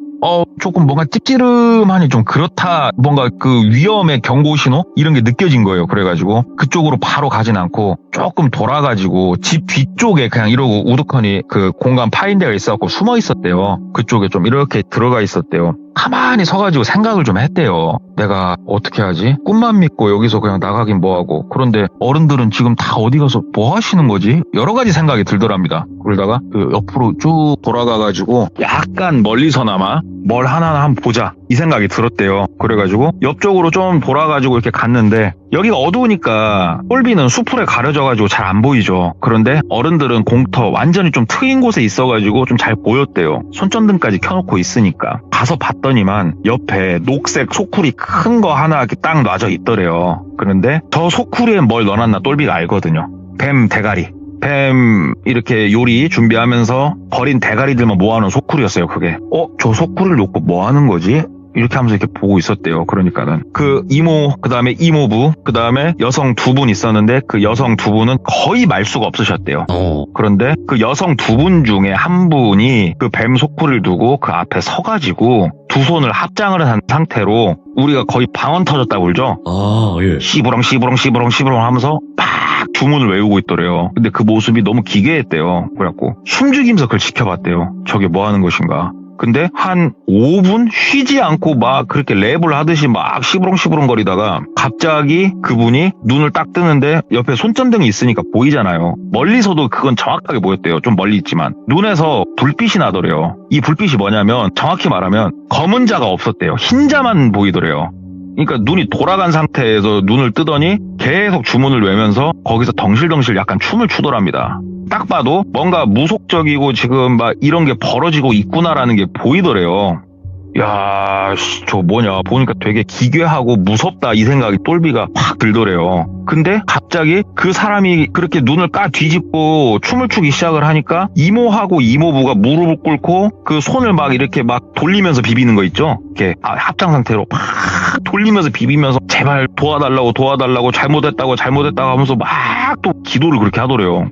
조금 뭔가 찝찝하니 좀 그렇다. 뭔가 그 위험의 경고 신호? 이런 게 느껴진 거예요. 그래가지고 그쪽으로 바로 가진 않고 조금 돌아가지고 집 뒤쪽에 그냥 이러고 우두커니 그 공간 파인 데가 있어갖고 숨어 있었대요. 그쪽에 좀 이렇게 들어가 있었대요. 가만히 서가지고 생각을 좀 했대요. 내가 어떻게 하지? 꿈만 믿고 여기서 그냥 나가긴 뭐하고. 그런데 어른들은 지금 다 어디 가서 뭐 하시는 거지? 여러 가지 생각이 들더랍니다. 그러다가 그 옆으로 쭉 돌아가가지고 약간 멀리서나마 뭘 하나하나 한번 보자 이 생각이 들었대요. 그래가지고 옆쪽으로 좀 돌아가지고 이렇게 갔는데 여기가 어두우니까 똘비는 수풀에 가려져가지고 잘 안 보이죠. 그런데 어른들은 공터 완전히 좀 트인 곳에 있어가지고 좀 잘 보였대요. 손전등까지 켜놓고 있으니까. 가서 봤더니만 옆에 녹색 소쿠리 큰 거 하나 이렇게 딱 놔져 있더래요. 그런데 저 소쿠리에 뭘 넣어놨나 똘비가 알거든요. 뱀 대가리. 뱀 이렇게 요리 준비하면서 버린 대가리들만 모아놓은 소쿠리였어요. 그게 저 소쿠리를 놓고 뭐 하는 거지? 이렇게 하면서 이렇게 보고 있었대요. 그러니까는 그 이모 그 다음에 이모부 그 다음에 여성 두 분 있었는데 그 여성 두 분은 거의 말수가 없으셨대요. 그런데 그 여성 두 분 중에 한 분이 그 뱀 소쿠리를 두고 그 앞에 서가지고 두 손을 합장을 한 상태로 우리가 거의 방언 터졌다고 그러죠. 아, 예. 시부렁 하면서 막 주문을 외우고 있더래요. 근데 그 모습이 너무 기괴했대요. 그래갖고 숨죽이면서 그걸 지켜봤대요. 저게 뭐 하는 것인가. 근데 한 5분 쉬지 않고 막 그렇게 랩을 하듯이 막 시부렁 거리다가 갑자기 그분이 눈을 딱 뜨는데 옆에 손전등이 있으니까 보이잖아요. 멀리서도 그건 정확하게 보였대요. 좀 멀리 있지만 눈에서 불빛이 나더래요. 이 불빛이 뭐냐면 정확히 말하면 검은 자가 없었대요. 흰 자만 보이더래요. 그러니까 눈이 돌아간 상태에서 눈을 뜨더니 계속 주문을 외면서 거기서 덩실덩실 약간 춤을 추더랍니다. 딱 봐도 뭔가 무속적이고 지금 막 이런 게 벌어지고 있구나라는 게 보이더래요. 야, 저 뭐냐 보니까 되게 기괴하고 무섭다 이 생각이 똘비가 확 들더래요. 근데 갑자기 그 사람이 그렇게 눈을 까 뒤집고 춤을 추기 시작을 하니까 이모하고 이모부가 무릎을 꿇고 그 손을 막 이렇게 막 돌리면서 비비는 거 있죠. 이렇게 합장 상태로 막 돌리면서 비비면서 제발 도와달라고 잘못했다고 하면서 막 또 기도를 그렇게 하더래요.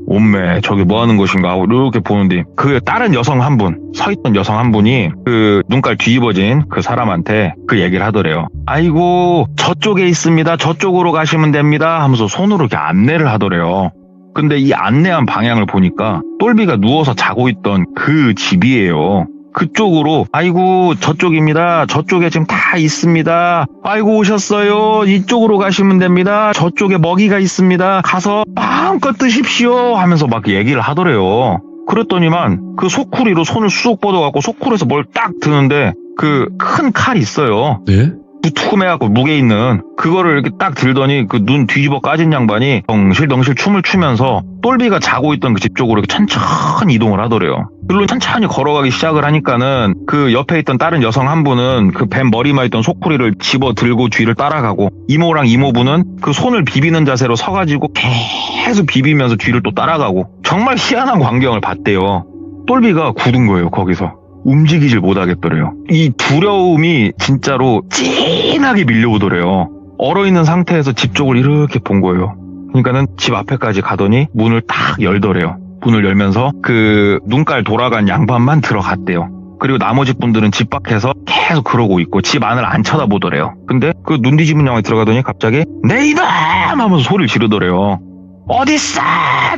엄매 저게 뭐 하는 것인가 하고 이렇게 보는데 그 다른 여성 한 분, 서있던 여성 한 분이 그 눈깔 뒤집어진 그 사람한테 그 얘기를 하더래요. 아이고 저쪽에 있습니다. 저쪽으로 가시면 됩니다 하면서 손으로 이렇게 안내를 하더래요. 근데 이 안내한 방향을 보니까 똘비가 누워서 자고 있던 그 집이에요. 그쪽으로 아이고 저쪽입니다. 저쪽에 지금 다 있습니다. 아이고 오셨어요. 이쪽으로 가시면 됩니다. 저쪽에 먹이가 있습니다. 가서 마음껏 드십시오 하면서 막 얘기를 하더래요. 그랬더니만 그 소쿠리로 손을 쑥 뻗어갖고 소쿠리에서 뭘 딱 드는데 그 큰 칼이 있어요. 네? 두툼해갖고 무게 있는 그거를 이렇게 딱 들더니 그 눈 뒤집어 까진 양반이 덩실덩실 춤을 추면서 똘비가 자고 있던 그 집 쪽으로 이렇게 천천히 이동을 하더래요. 그리고 천천히 걸어가기 시작을 하니까는 그 옆에 있던 다른 여성 한 분은 그 뱀 머리만 있던 소쿠리를 집어 들고 뒤를 따라가고 이모랑 이모부는 그 손을 비비는 자세로 서가지고 계속 비비면서 뒤를 또 따라가고 정말 희한한 광경을 봤대요. 똘비가 굳은 거예요 거기서. 움직이질 못하겠더래요. 이 두려움이 진짜로 찐하게 밀려오더래요. 얼어있는 상태에서 집 쪽을 이렇게 본 거예요. 그러니까는 집 앞에까지 가더니 문을 딱 열더래요. 문을 열면서 그 눈깔 돌아간 양반만 들어갔대요. 그리고 나머지 분들은 집 밖에서 계속 그러고 있고 집 안을 안 쳐다보더래요. 근데 그 눈 뒤집은 양반이 들어가더니 갑자기 내 이놈 하면서 소리를 지르더래요. 어딨어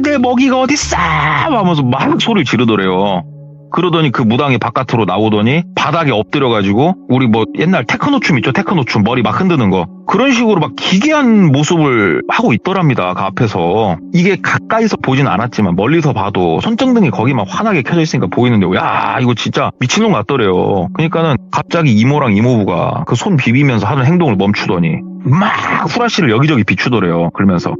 내 먹이가 어딨어 하면서 막 소리를 지르더래요. 그러더니 그 무당이 바깥으로 나오더니 바닥에 엎드려가지고 우리 뭐 옛날 테크노 춤 있죠. 테크노 춤 머리 막 흔드는 거 그런 식으로 막 기괴한 모습을 하고 있더랍니다. 그 앞에서. 이게 가까이서 보진 않았지만 멀리서 봐도 손전등이 거기만 환하게 켜져 있으니까 보이는데 야 이거 진짜 미친놈 같더래요. 그러니까는 갑자기 이모랑 이모부가 그 손 비비면서 하는 행동을 멈추더니 막 후라시를 여기저기 비추더래요. 그러면서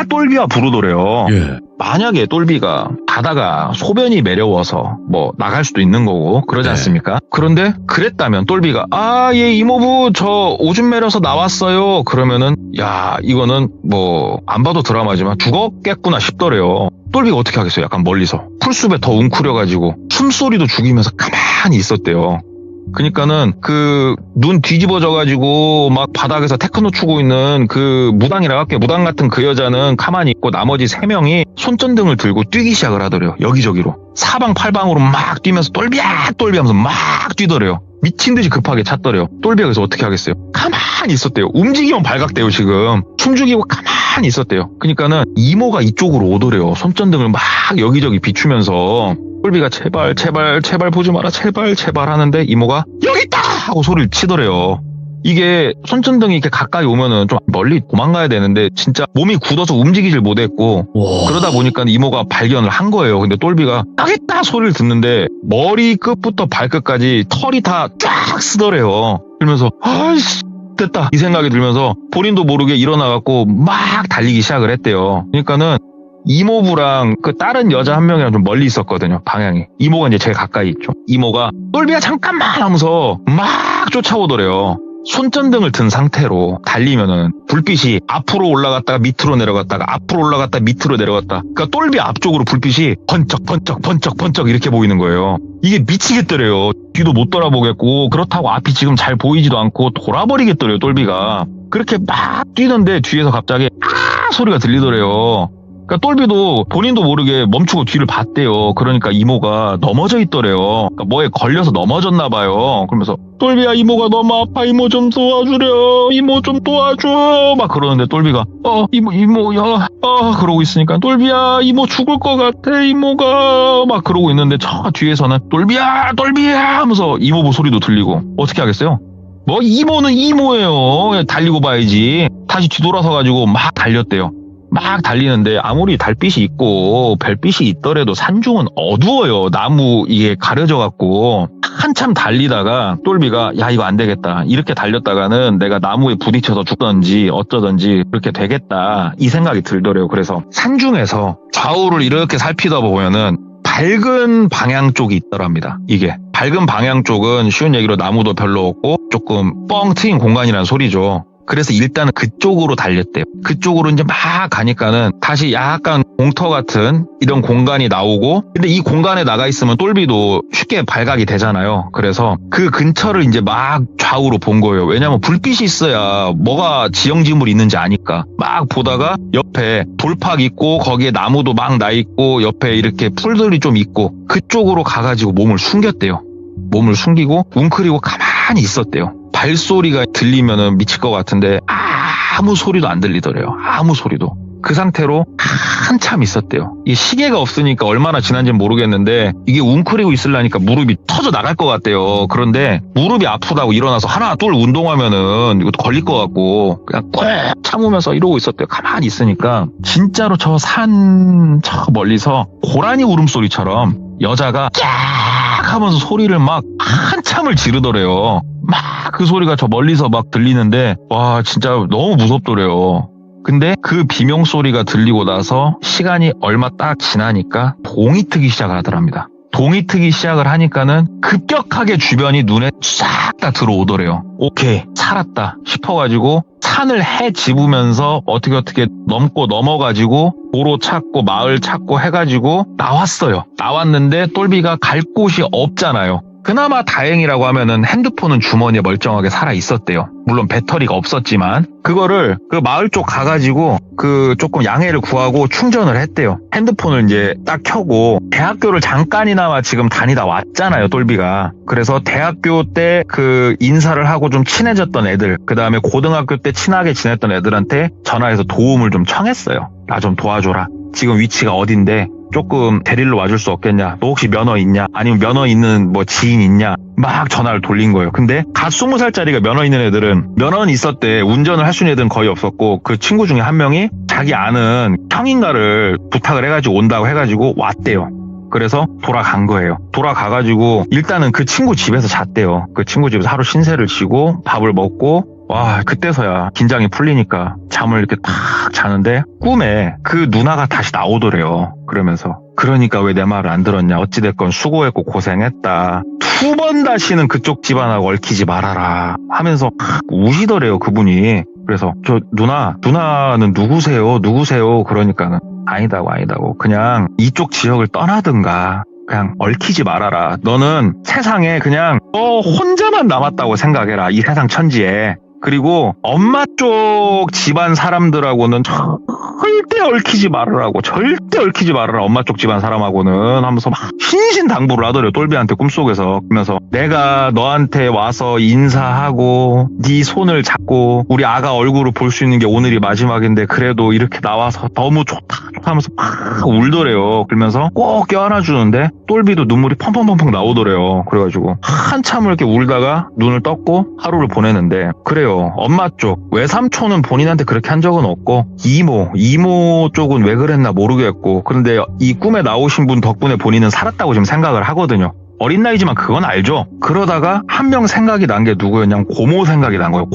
똘비야 부르더래요. 예. 만약에 똘비가 가다가 소변이 매려워서 뭐 나갈 수도 있는 거고 그러지 네. 않습니까? 그런데 그랬다면 똘비가 예 이모부 저 오줌 매려서 나왔어요. 그러면은 야 이거는 뭐 안 봐도 드라마지만 죽었겠구나 싶더래요. 똘비가 어떻게 하겠어요? 약간 멀리서 풀숲에 더 웅크려가지고 숨소리도 죽이면서 가만히 있었대요. 그러니까는 그 눈 뒤집어져가지고 막 바닥에서 테크노 추고 있는 그 무당이라 할게요. 무당 같은 그 여자는 가만히 있고 나머지 3명이 손전등을 들고 뛰기 시작을 하더래요. 여기저기로 사방팔방으로 막 뛰면서 똘비야 하면서 막 뛰더래요. 미친 듯이 급하게 찾더래요. 똘비가 그래서 어떻게 하겠어요? 가만히 있었대요. 움직이면 발각돼요. 지금 숨죽이고 가만히 있었대요. 그러니까는 이모가 이쪽으로 오더래요. 손전등을 막 여기저기 비추면서 똘비가 제발 보지 마라 제발 하는데 이모가 여기 있다 하고 소리를 치더래요. 이게 손전등이 이렇게 가까이 오면은 좀 멀리 도망가야 되는데 진짜 몸이 굳어서 움직이질 못했고 와. 그러다 보니까 이모가 발견을 한 거예요. 근데 똘비가 여기 있다 소리를 듣는데 머리 끝부터 발끝까지 털이 다 쫙 쓰더래요. 그러면서 아이씨 됐다 이 생각이 들면서 본인도 모르게 일어나갖고 막 달리기 시작을 했대요. 그러니까는 이모부랑 그 다른 여자 한 명이랑 좀 멀리 있었거든요. 방향이. 이모가 이제 제일 가까이 있죠. 이모가 똘비야 잠깐만 하면서 막 쫓아오더래요. 손전등을 든 상태로 달리면은 불빛이 앞으로 올라갔다가 밑으로 내려갔다가 앞으로 올라갔다 밑으로 내려갔다. 그러니까 똘비 앞쪽으로 불빛이 번쩍 이렇게 보이는 거예요. 이게 미치겠더래요. 뒤도 못 돌아보겠고 그렇다고 앞이 지금 잘 보이지도 않고 돌아버리겠더래요. 똘비가. 그렇게 막 뛰는데 뒤에서 갑자기 소리가 들리더래요. 그러니까 똘비도 본인도 모르게 멈추고 뒤를 봤대요. 그러니까 이모가 넘어져 있더래요. 그러니까 뭐에 걸려서 넘어졌나 봐요. 그러면서 똘비야, 이모가 너무 아파. 이모 좀 도와주려. 이모 좀 도와줘. 막 그러는데 똘비가 이모 야 그러고 있으니까 똘비야, 이모 죽을 것 같아. 이모가 막 그러고 있는데 저 뒤에서는 똘비야 하면서 이모 소리도 들리고 어떻게 하겠어요? 뭐 이모는 이모예요. 달리고 봐야지. 다시 뒤돌아서 가지고 막 달렸대요. 막 달리는데 아무리 달빛이 있고 별빛이 있더라도 산중은 어두워요. 나무 이게 가려져 갖고 한참 달리다가 똘비가 야 이거 안 되겠다. 이렇게 달렸다가는 내가 나무에 부딪혀서 죽던지 어쩌던지 그렇게 되겠다. 이 생각이 들더래요. 그래서 산중에서 좌우를 이렇게 살피다 보면은 밝은 방향 쪽이 있더랍니다. 이게 밝은 방향 쪽은 쉬운 얘기로 나무도 별로 없고 조금 뻥 트인 공간이라는 소리죠. 그래서 일단은 그쪽으로 달렸대요. 그쪽으로 이제 막 가니까는 다시 약간 공터 같은 이런 공간이 나오고, 근데 이 공간에 나가 있으면 똘비도 쉽게 발각이 되잖아요. 그래서 그 근처를 이제 막 좌우로 본 거예요. 왜냐면 불빛이 있어야 뭐가 지형지물이 있는지 아니까. 막 보다가 옆에 돌팍 있고 거기에 나무도 막 나 있고 옆에 이렇게 풀들이 좀 있고 그쪽으로 가가지고 몸을 숨겼대요. 몸을 숨기고 웅크리고 가만히 있었대요. 발소리가 들리면은 미칠 것 같은데 아무 소리도 안 들리더래요. 아무 소리도. 그 상태로 한참 있었대요. 이 시계가 없으니까 얼마나 지난지는 모르겠는데 이게 웅크리고 있으려니까 무릎이 터져 나갈 것 같대요. 그런데 무릎이 아프다고 일어나서 하나 둘 운동하면은 이것도 걸릴 것 같고 그냥 꾹 참으면서 이러고 있었대요. 가만히 있으니까 진짜로 저 산 저 멀리서 고라니 울음소리처럼 여자가 쫙 하면서 소리를 막 한참을 지르더래요. 막 그 소리가 저 멀리서 막 들리는데 와 진짜 너무 무섭더래요. 근데 그 비명 소리가 들리고 나서 시간이 얼마 딱 지나니까 동이 트기 시작을 하더랍니다. 동이 트기 시작을 하니까는 급격하게 주변이 눈에 싹 다 들어오더래요. 오케이 살았다 싶어가지고 산을 헤집으면서 어떻게 넘고 넘어가지고 도로 찾고 마을 찾고 해가지고 나왔어요. 나왔는데 똘비가 갈 곳이 없잖아요. 그나마 다행이라고 하면은 핸드폰은 주머니에 멀쩡하게 살아 있었대요. 물론 배터리가 없었지만 그거를 그 마을 쪽 가가지고 그 조금 양해를 구하고 충전을 했대요. 핸드폰을 이제 딱 켜고 대학교를 잠깐이나마 지금 다니다 왔잖아요, 똘비가. 그래서 대학교 때 그 인사를 하고 좀 친해졌던 애들, 그 다음에 고등학교 때 친하게 지냈던 애들한테 전화해서 도움을 좀 청했어요. 나 좀 도와줘라. 지금 위치가 어딘데 조금 데리러 와줄 수 없겠냐? 너 혹시 면허 있냐? 아니면 면허 있는 뭐 지인 있냐? 막 전화를 돌린 거예요. 근데 갓 20살짜리가 면허 있는 애들은 면허는 있었대. 운전을 할 수 있는 애들은 거의 없었고 그 친구 중에 한 명이 자기 아는 형인가를 부탁을 해가지고 온다고 해가지고 왔대요. 그래서 돌아간 거예요. 돌아가가지고 일단은 그 친구 집에서 잤대요. 그 친구 집에서 하루 신세를 지고 밥을 먹고 와 그때서야 긴장이 풀리니까 잠을 이렇게 탁 자는데 꿈에 그 누나가 다시 나오더래요. 그러면서 그러니까 왜 내 말을 안 들었냐. 어찌됐건 수고했고 고생했다. 2번 다시는 그쪽 집안하고 얽히지 말아라 하면서 우시더래요 그분이. 그래서 저 누나는 누구세요? 그러니까는 아니다고 그냥 이쪽 지역을 떠나든가 그냥 얽히지 말아라. 너는 세상에 그냥 너 혼자만 남았다고 생각해라. 이 세상 천지에. 그리고 엄마 쪽 집안 사람들하고는 절대 얽히지 말으라고. 절대 얽히지 말아라. 엄마 쪽 집안 사람하고는 하면서 막 신신당부를 하더래요. 똘비한테 꿈속에서. 그러면서 내가 너한테 와서 인사하고 네 손을 잡고 우리 아가 얼굴을 볼 수 있는 게 오늘이 마지막인데 그래도 이렇게 나와서 너무 좋다 하면서 막 울더래요. 그러면서 꼭 껴안아주는데 똘비도 눈물이 펑펑펑펑 나오더래요. 그래가지고 한참을 이렇게 울다가 눈을 떴고 하루를 보내는데 그래요. 엄마 쪽 외삼촌은 본인한테 그렇게 한 적은 없고 이모 쪽은 왜 그랬나 모르겠고 그런데 이 꿈에 나오신 분 덕분에 본인은 살았다고 지금 생각을 하거든요. 어린 나이지만 그건 알죠. 그러다가 한 명 생각이 난 게 누구였냐면 고모 생각이 난 거예요.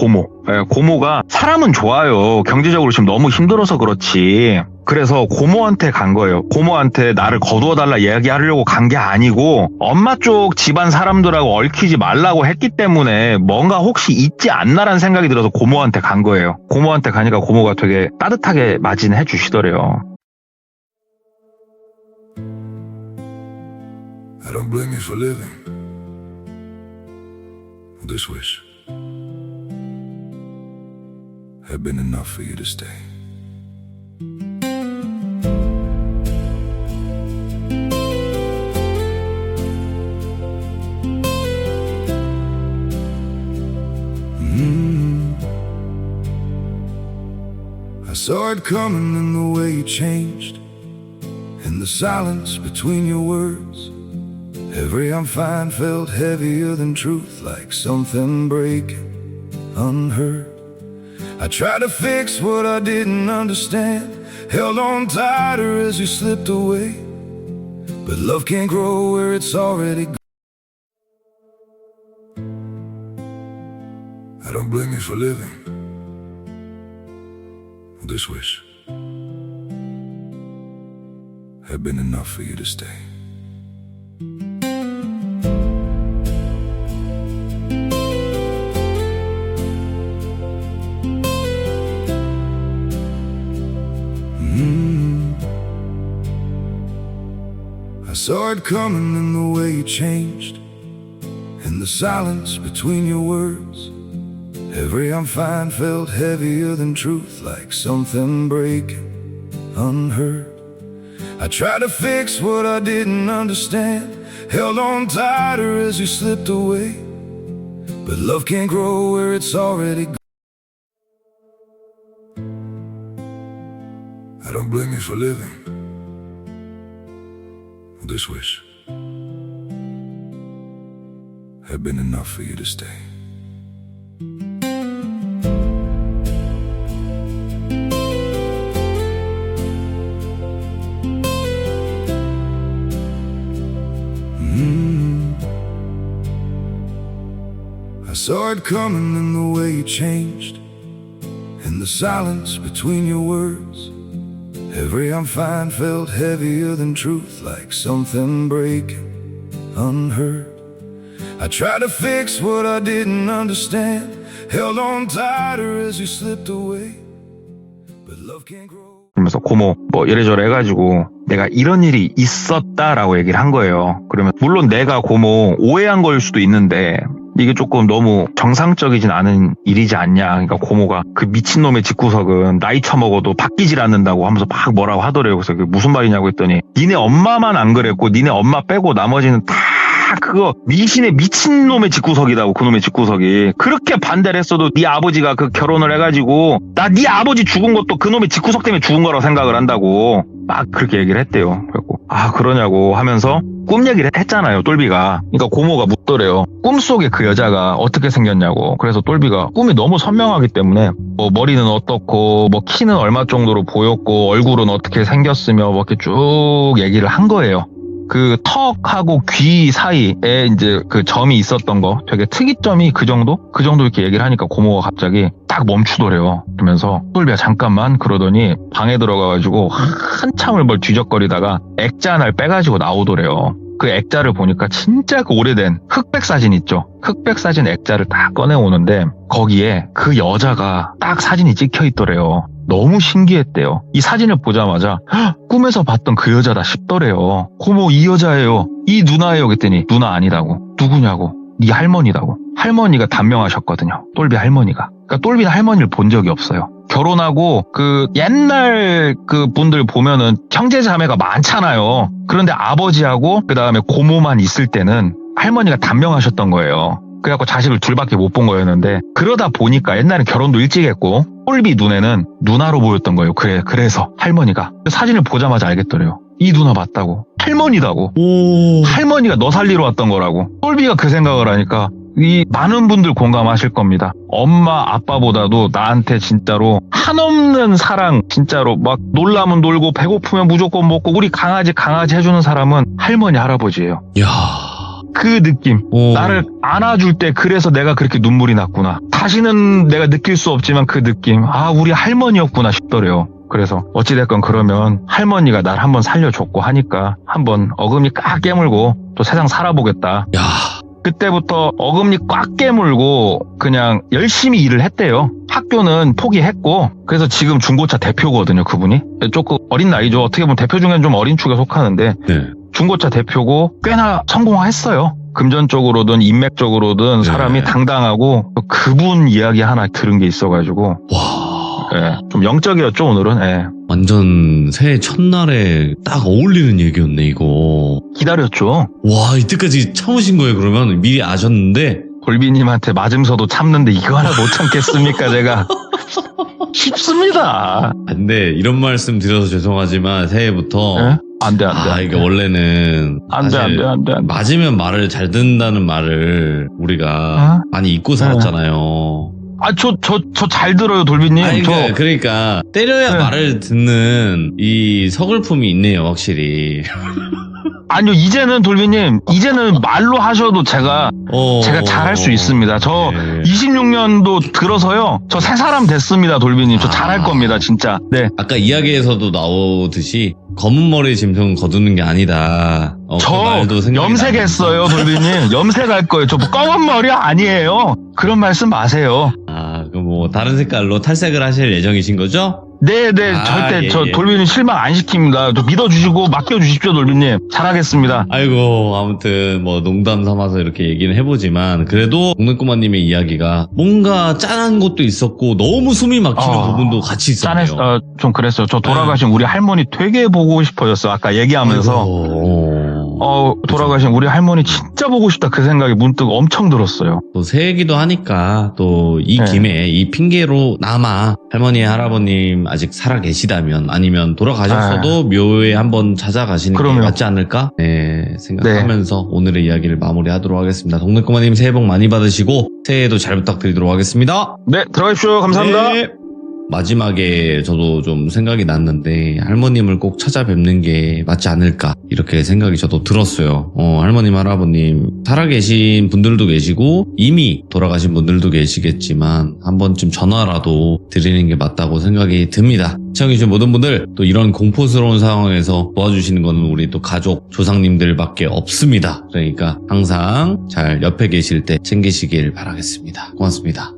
고모가 사람은 좋아요. 경제적으로 지금 너무 힘들어서 그렇지. 그래서 고모한테 간 거예요. 고모한테 나를 거두어달라 이야기하려고 간 게 아니고 엄마 쪽 집안 사람들하고 얽히지 말라고 했기 때문에 뭔가 혹시 있지 않나라는 생각이 들어서 고모한테 간 거예요. 고모한테 가니까 고모가 되게 따뜻하게 맞이해 주시더래요. I don't blame you for living. This wish had been enough for you to stay. saw it coming in the way you changed, in the silence between your words. Every I'm fine felt heavier than truth, like something breaking unheard. I tried to fix what I didn't understand, held on tighter as you slipped away. But love can't grow where it's already gone. I don't blame you for living. This wish had been enough for you to stay. I saw it coming in the way you changed, in the silence between your words. Every I'm fine felt heavier than truth, like something breaking unheard. I tried to fix what I didn't understand, held on tighter as you slipped away. But love can't grow where it's already gone. I don't blame you for living. This wish had been enough for you to stay. I saw it coming in the way you changed, in the silence between your words. Every I'm fine felt heavier than truth, like something breaking unheard. I tried to fix what I didn't understand, held on tighter as you slipped away. But love can't grow. 그러면서 고모 뭐 이래저래 해가지고 내가 이런 일이 있었다라고 얘기를 한 거예요. 그러면 물론 내가 고모 오해한 걸 수도 있는데 이게 조금 너무 정상적이진 않은 일이지 않냐. 그러니까 고모가 그 미친놈의 집구석은 나이 처먹어도 바뀌질 않는다고 하면서 막 뭐라고 하더래요. 그래서 그게 무슨 말이냐고 했더니 니네 엄마만 안 그랬고 니네 엄마 빼고 나머지는 다 그거 미신의 미친놈의 집구석이다고. 그놈의 집구석이 그렇게 반대를 했어도 네 아버지가 그 결혼을 해가지고 나 네 아버지 죽은 것도 그놈의 집구석 때문에 죽은 거라고 생각을 한다고 막 그렇게 얘기를 했대요. 그래갖고 아 그러냐고 하면서 꿈 얘기를 했잖아요, 똘비가. 그러니까 고모가 묻더래요. 꿈속에 그 여자가 어떻게 생겼냐고. 그래서 똘비가 꿈이 너무 선명하기 때문에 뭐 머리는 어떻고 뭐 키는 얼마 정도로 보였고 얼굴은 어떻게 생겼으며 뭐 이렇게 쭉 얘기를 한 거예요. 그 턱하고 귀 사이에 이제 그 점이 있었던 거 되게 특이점이 그 정도 이렇게 얘기를 하니까 고모가 갑자기 딱 멈추더래요. 그러면서 똘비야 잠깐만 그러더니 방에 들어가가지고 한참을 뭘 뒤적거리다가 액자 하나를 빼가지고 나오더래요. 그 액자를 보니까 진짜 그 오래된 흑백 사진 있죠. 흑백 사진 액자를 딱 꺼내오는데 거기에 그 여자가 딱 사진이 찍혀 있더래요. 너무 신기했대요. 이 사진을 보자마자 꿈에서 봤던 그 여자다 싶더래요. 고모 이 여자예요. 이 누나예요. 그랬더니 누나 아니다고. 누구냐고. 네 할머니다고. 할머니가 단명하셨거든요. 똘비 할머니가. 그러니까 똘비는 할머니를 본 적이 없어요. 결혼하고 그 옛날 그 분들 보면은 형제 자매가 많잖아요. 그런데 아버지하고 그 다음에 고모만 있을 때는 할머니가 단명하셨던 거예요. 그래갖고 자식을 둘밖에 못 본 거였는데 그러다 보니까 옛날엔 결혼도 일찍 했고 똘비 눈에는 누나로 보였던 거예요. 그래서 할머니가 사진을 보자마자 알겠더래요. 이 누나 맞다고. 할머니다고. 오. 할머니가 너 살리러 왔던 거라고. 똘비가 그 생각을 하니까 이 많은 분들 공감하실 겁니다. 엄마 아빠보다도 나한테 진짜로 한없는 사랑, 진짜로 막 놀라면 놀고 배고프면 무조건 먹고 우리 강아지 해주는 사람은 할머니 할아버지예요. 야. 그 느낌. 오. 나를 안아줄 때 그래서 내가 그렇게 눈물이 났구나. 다시는 내가 느낄 수 없지만 그 느낌. 아 우리 할머니였구나 싶더래요. 그래서 어찌됐건 그러면 할머니가 날 한번 살려줬고 하니까 한번 어금니 꽉 깨물고 또 세상 살아보겠다. 야. 그때부터 어금니 꽉 깨물고 그냥 열심히 일을 했대요. 학교는 포기했고 그래서 지금 중고차 대표거든요. 그분이. 조금 어린 나이죠. 어떻게 보면 대표 중에는 좀 어린 축에 속하는데 네. 중고차 대표고 꽤나 성공했어요. 금전적으로든 인맥적으로든 사람이 네. 당당하고 그분 이야기 하나 들은 게 있어가지고 와. 예, 좀 영적이었죠 오늘은. 예. 완전 새해 첫날에 딱 어울리는 얘기였네 이거. 기다렸죠. 와 이때까지 참으신 거예요 그러면? 미리 아셨는데? 골비님한테 맞으면서도 참는데 이거 하나 못 참겠습니까 제가. 쉽습니다. 근데 이런 말씀 드려서 죄송하지만 새해부터 예? 안 돼. 이게 원래는 안 돼. 사실 맞으면 말을 잘 듣는다는 말을 우리가 많이 잊고 살았잖아요. 저 잘 들어요, 돌비님. 아니, 그러니까 때려야 말을 듣는 이 서글픔이 있네요, 확실히. 아니요, 이제는 돌비님, 이제는 말로 하셔도 제가 잘할 수 있습니다. 저 네. 26년도 들어서요, 저 새 사람 됐습니다, 돌비님. 저 잘할 겁니다, 진짜. 네. 아까 이야기에서도 나오듯이 검은 머리 짐승 거두는 게 아니다. 그 저 말도 생각이 염색했어요, 돌비님. 염색할 거예요. 저 검은 머리 아니에요. 그런 말씀 마세요. 그럼 뭐 다른 색깔로 탈색을 하실 예정이신 거죠? 네, 절대 예, 저 예. 돌비님 실망 안 시킵니다. 저 믿어주시고 맡겨주십시오, 돌비님. 잘하겠습니다. 아이고, 아무튼 뭐 농담 삼아서 이렇게 얘기는 해보지만 그래도 동네꼬마님의 이야기가 뭔가 짠한 것도 있었고 너무 숨이 막히는 부분도 같이 있었네요. 좀 그랬어요. 저 돌아가신 우리 할머니 되게 보고 싶어졌어요. 아까 얘기하면서. 돌아가신 우리 할머니 진짜 보고 싶다 그 생각이 문득 엄청 들었어요. 또 새해기도 하니까 또 이 네. 김에 이 핑계로나마 할머니 할아버님 아직 살아 계시다면 아니면 돌아가셨어도 묘에 한번 찾아가시는 게 그럼요. 맞지 않을까? 네, 생각하면서 오늘의 이야기를 마무리하도록 하겠습니다. 동네꼬마님 새해 복 많이 받으시고 새해에도 잘 부탁드리도록 하겠습니다. 네, 들어가십시오. 감사합니다. 네. 마지막에 저도 좀 생각이 났는데 할머님을 꼭 찾아뵙는 게 맞지 않을까 이렇게 생각이 저도 들었어요. 할머님 할아버님 살아계신 분들도 계시고 이미 돌아가신 분들도 계시겠지만 한 번쯤 전화라도 드리는 게 맞다고 생각이 듭니다. 시청해주신 모든 분들 또 이런 공포스러운 상황에서 도와주시는 거는 우리 또 가족 조상님들밖에 없습니다. 그러니까 항상 잘 옆에 계실 때 챙기시길 바라겠습니다. 고맙습니다.